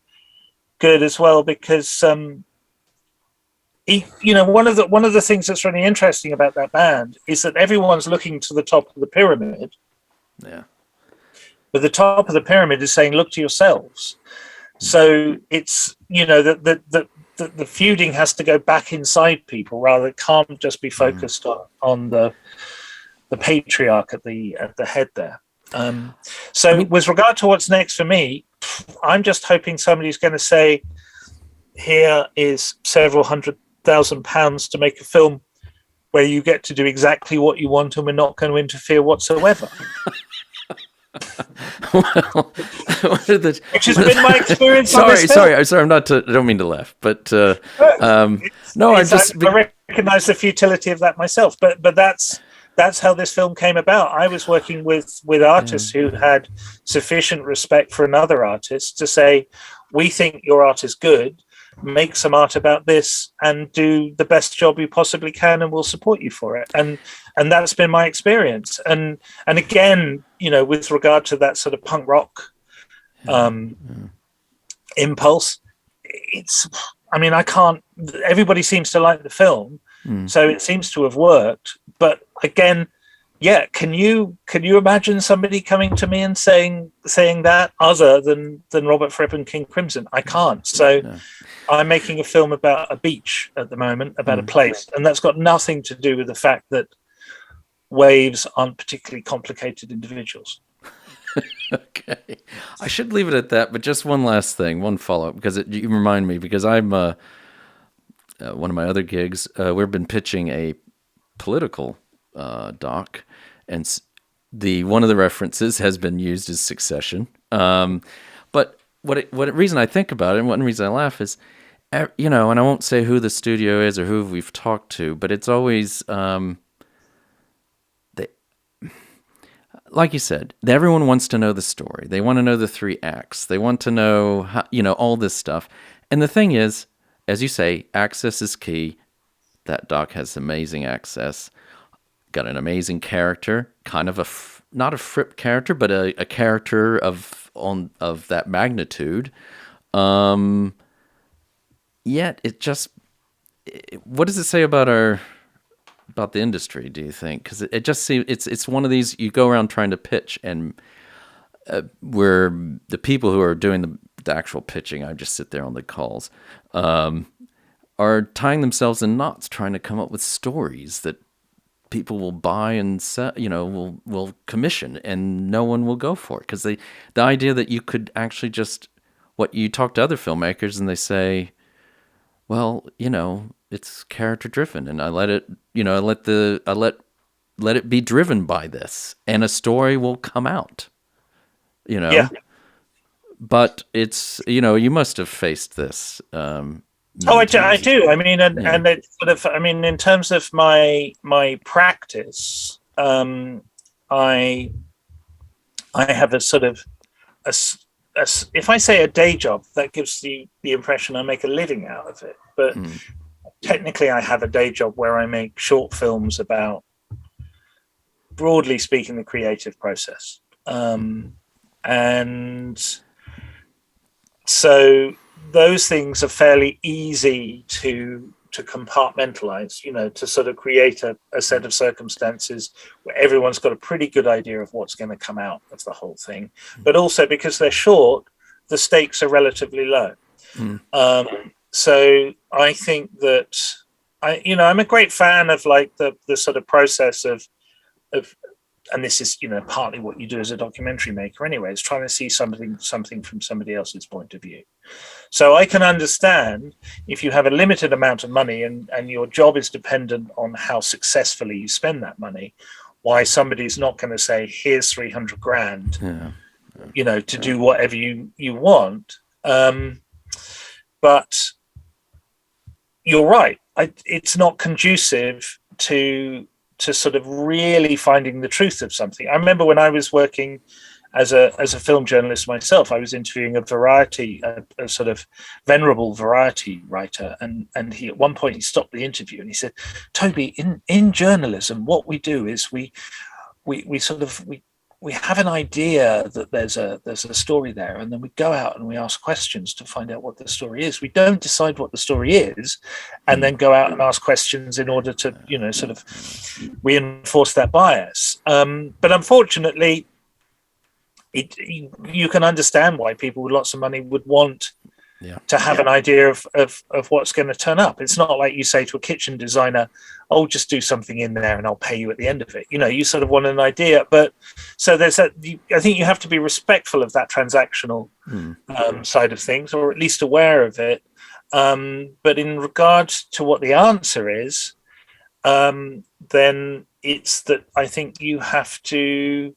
good as well, because one of the things that's really interesting about that band is that everyone's looking to the top of the pyramid. Yeah. But the top of the pyramid is saying, look to yourselves. So it's, the feuding has to go back inside people, rather. It can't just be focused on the patriarch at the head there. With regard to what's next for me, I'm just hoping somebody's going to say, here is several £100,000 to make a film where you get to do exactly what you want and we're not going to interfere whatsoever. Well, which has been my experience. Sorry, I don't mean to laugh, but no, I recognize the futility of that myself. But that's how this film came about. I was working with artists who had sufficient respect for another artist to say, we think your art is good, make some art about this and do the best job you possibly can, and we'll support you for it. And that's been my experience. And again, with regard to that sort of punk rock impulse, everybody seems to like the film, so it seems to have worked. But again, can you imagine somebody coming to me and saying that other than Robert Fripp and King Crimson? I can't. So I'm making a film about a beach at the moment, about a place, and that's got nothing to do with the fact that waves aren't particularly complicated individuals. Okay, I should leave it at that. But just one last thing, one follow-up, because you remind me, because I'm one of my other gigs. We've been pitching a political doc, and one of the references has been used as Succession. But what reason I think about it, and one reason I laugh is, and I won't say who the studio is or who we've talked to, but it's always like you said, everyone wants to know the story. They want to know the 3 acts. They want to know how, all this stuff. And the thing is, as you say, access is key. That doc has amazing access. Got an amazing character, kind of not a Fripp character, but a character of that magnitude. Yet what does it say about the industry, do you think? Because it just seems it's one of these, you go around trying to pitch, and where the people who are doing the actual pitching, I just sit there on the calls, are tying themselves in knots trying to come up with stories that people will buy and sell, will commission, and no one will go for it, because the idea that you could actually you talk to other filmmakers and they say, well, it's character driven, and I let it, let it be driven by this, and a story will come out, Yeah. But it's, you must have faced this. I do. I mean, and it's sort of, in terms of my practice, I have a sort of if I say a day job, that gives you the impression I make a living out of it. But technically, I have a day job where I make short films about, broadly speaking, the creative process. And so those things are fairly easy to compartmentalize, to sort of create a set of circumstances where everyone's got a pretty good idea of what's going to come out of the whole thing. But also, because they're short, the stakes are relatively low. So I think that I'm a great fan of like the sort of process of and this is partly what you do as a documentary maker anyway, is trying to see something from somebody else's point of view. So I can understand if you have a limited amount of money and your job is dependent on how successfully you spend that money, why somebody's not going to say, here's 300 grand, to do whatever you want. But you're right. It's not conducive to sort of really finding the truth of something. I remember when I was working as a film journalist myself, I was interviewing a sort of venerable variety writer, and he, at one point, he stopped the interview and he said, "Toby, in journalism, what we do is we have an idea that there's a story there, and then we go out and we ask questions to find out what the story is. We don't decide what the story is, and then go out and ask questions in order to, sort of reinforce that bias." But unfortunately, you can understand why people with lots of money would want to have an idea of what's going to turn up. It's not like you say to a kitchen designer, "Oh, just do something in there and I'll pay you at the end of it." You sort of want an idea. But so there's I think you have to be respectful of that transactional side of things, or at least aware of it. But in regard to what the answer is, then it's that I think you have to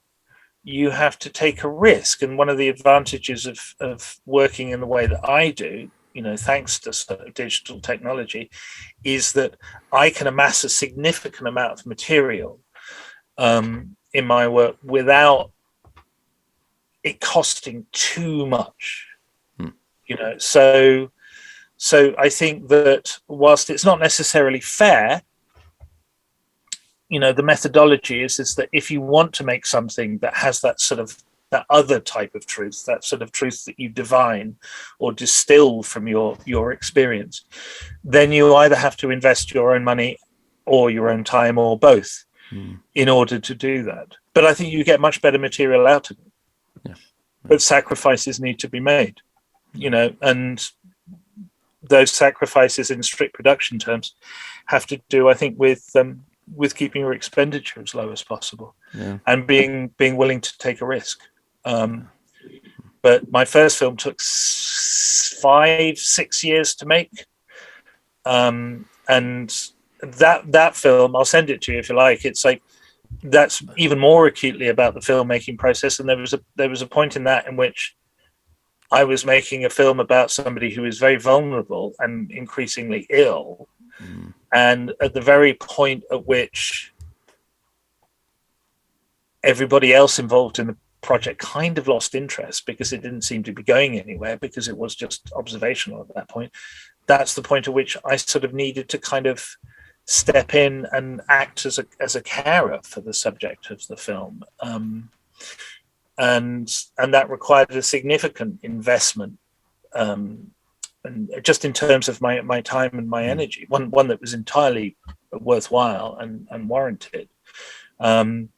take a risk. And one of the advantages of working in the way that I do, thanks to sort of digital technology, is that I can amass a significant amount of material in my work without it costing too much. So I think that whilst it's not necessarily fair, the methodology is that if you want to make something that has that other type of truth, that sort of truth that you divine or distill from your experience, then you either have to invest your own money or your own time or both in order to do that. But I think you get much better material out of it. Yeah. But sacrifices need to be made, and those sacrifices in strict production terms have to do, I think, with keeping your expenditure as low as possible, and being willing to take a risk. But my first film took 5-6 years to make, and that film, I'll send it to you if you like. It's like that's even more acutely about the filmmaking process. And there was a point in that in which I was making a film about somebody who is very vulnerable and increasingly ill. And at the very point at which everybody else involved in the project kind of lost interest because it didn't seem to be going anywhere, because it was just observational at that point, that's the point at which I sort of needed to kind of step in and act as a carer for the subject of the film. And that required a significant investment, and just in terms of my time and my energy, one that was entirely worthwhile and warranted. But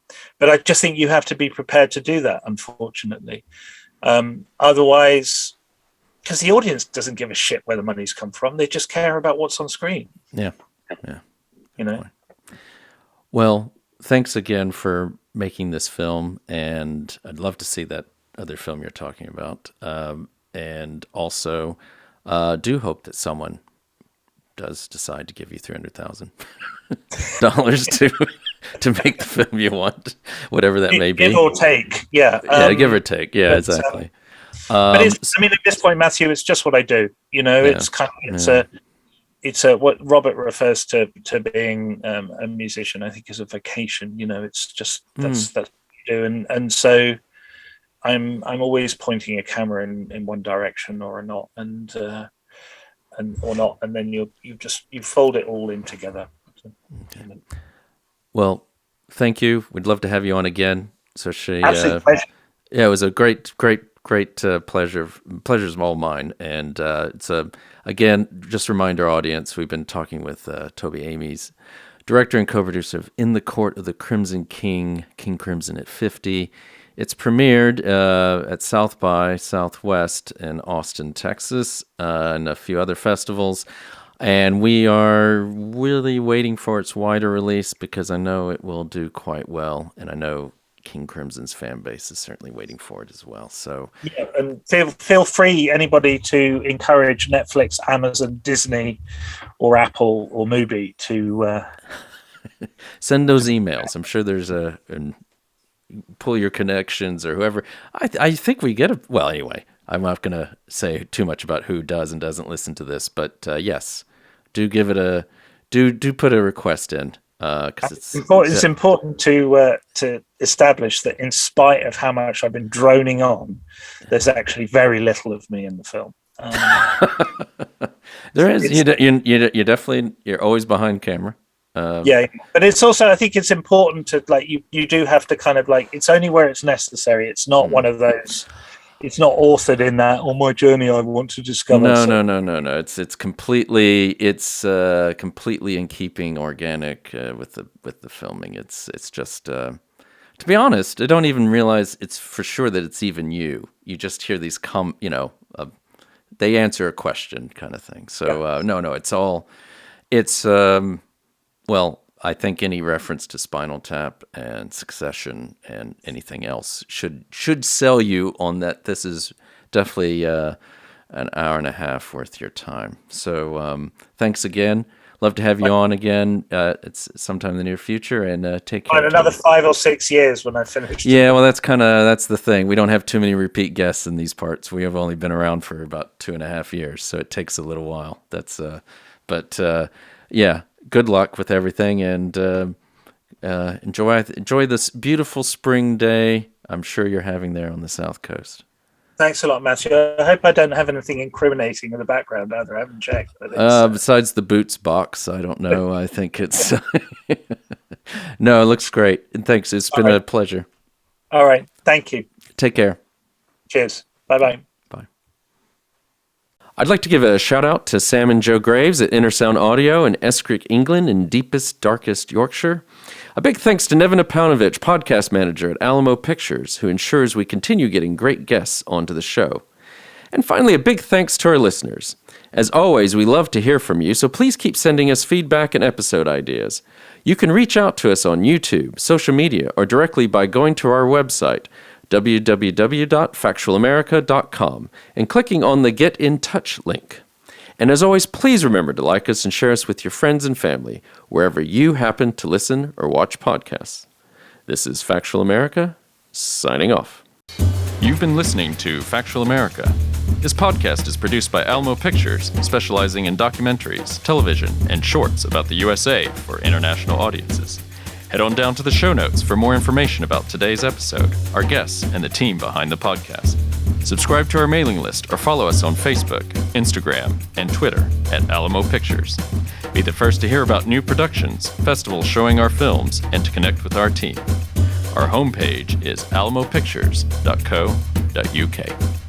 I just think you have to be prepared to do that, unfortunately. Otherwise, because the audience doesn't give a shit where the money's come from, they just care about what's on screen. Yeah. Well, thanks again for making this film, and I'd love to see that other film you're talking about. And also, do hope that someone does decide to give you $300,000 to make the film you want, whatever that may be. Give or take, yeah. Give or take, yeah, exactly. But at this point, Matthew, it's just what I do. It's kind of, it's what Robert refers to being a musician. I think is a vocation. It's just that's what you do, and so I'm always pointing a camera in one direction or not, and or not, and then you fold it all in together. Okay. Well, thank you. We'd love to have you on again. So absolute pleasure. Yeah, it was a great pleasure. Pleasure's all mine. And it's again, just remind our audience, we've been talking with Toby Amies, director and co-producer of In the Court of the Crimson King, King Crimson at 50. It's premiered at South by Southwest in Austin, Texas, and a few other festivals. And we are really waiting for its wider release because I know it will do quite well. And I know King Crimson's fan base is certainly waiting for it as well. So yeah, and feel free, anybody, to encourage Netflix, Amazon, Disney, or Apple or Mubi to send those emails. I'm sure there's pull your connections or whoever. I think we get well, anyway, I'm not going to say too much about who does and doesn't listen to this, but yes, do give it do put a request in. because It's important to establish that in spite of how much I've been droning on, there's actually very little of me in the film. There is. You definitely, you're always behind camera. Yeah, but it's also, I think it's important to like you do have to kind of like, it's only where it's necessary. It's not one of those. It's not authored in that on my journey I want to discover. No. It's completely in keeping, organic with the filming. It's just to be honest, I don't even realize it's for sure that it's even you. You just hear these they answer a question kind of thing. So well, I think any reference to Spinal Tap and Succession and anything else should sell you on that. This is definitely an hour and a half worth your time. So thanks again. Love to have you on again. It's sometime in the near future, and take care. Another 5 or 6 years when I finish. Yeah, well, that's the thing. We don't have too many repeat guests in these parts. We have only been around for about 2.5 years, so it takes a little while. Yeah. Good luck with everything, and enjoy this beautiful spring day I'm sure you're having there on the South Coast. Thanks a lot, Matthew. I hope I don't have anything incriminating in the background either. I haven't checked. Besides the boots box, I don't know. I think it's... No, it looks great. And thanks. It's been a pleasure. All right. Thank you. Take care. Cheers. Bye-bye. Bye. I'd like to give a shout out to Sam and Joe Graves at Intersound Audio in Escrick, England, in deepest, darkest Yorkshire. A big thanks to Nevin Apaunovich, podcast manager at Alamo Pictures, who ensures we continue getting great guests onto the show. And finally, a big thanks to our listeners. As always, we love to hear from you, so please keep sending us feedback and episode ideas. You can reach out to us on YouTube, social media, or directly by going to our website, www.factualamerica.com, and clicking on the Get in Touch link. And as always, please remember to like us and share us with your friends and family, wherever you happen to listen or watch podcasts. This is Factual America, signing off. You've been listening to Factual America. This podcast is produced by Alamo Pictures, specializing in documentaries, television, and shorts about the USA for international audiences. Head on down to the show notes for more information about today's episode, our guests, and the team behind the podcast. Subscribe to our mailing list or follow us on Facebook, Instagram, and Twitter at Alamo Pictures. Be the first to hear about new productions, festivals showing our films, and to connect with our team. Our homepage is alamopictures.co.uk.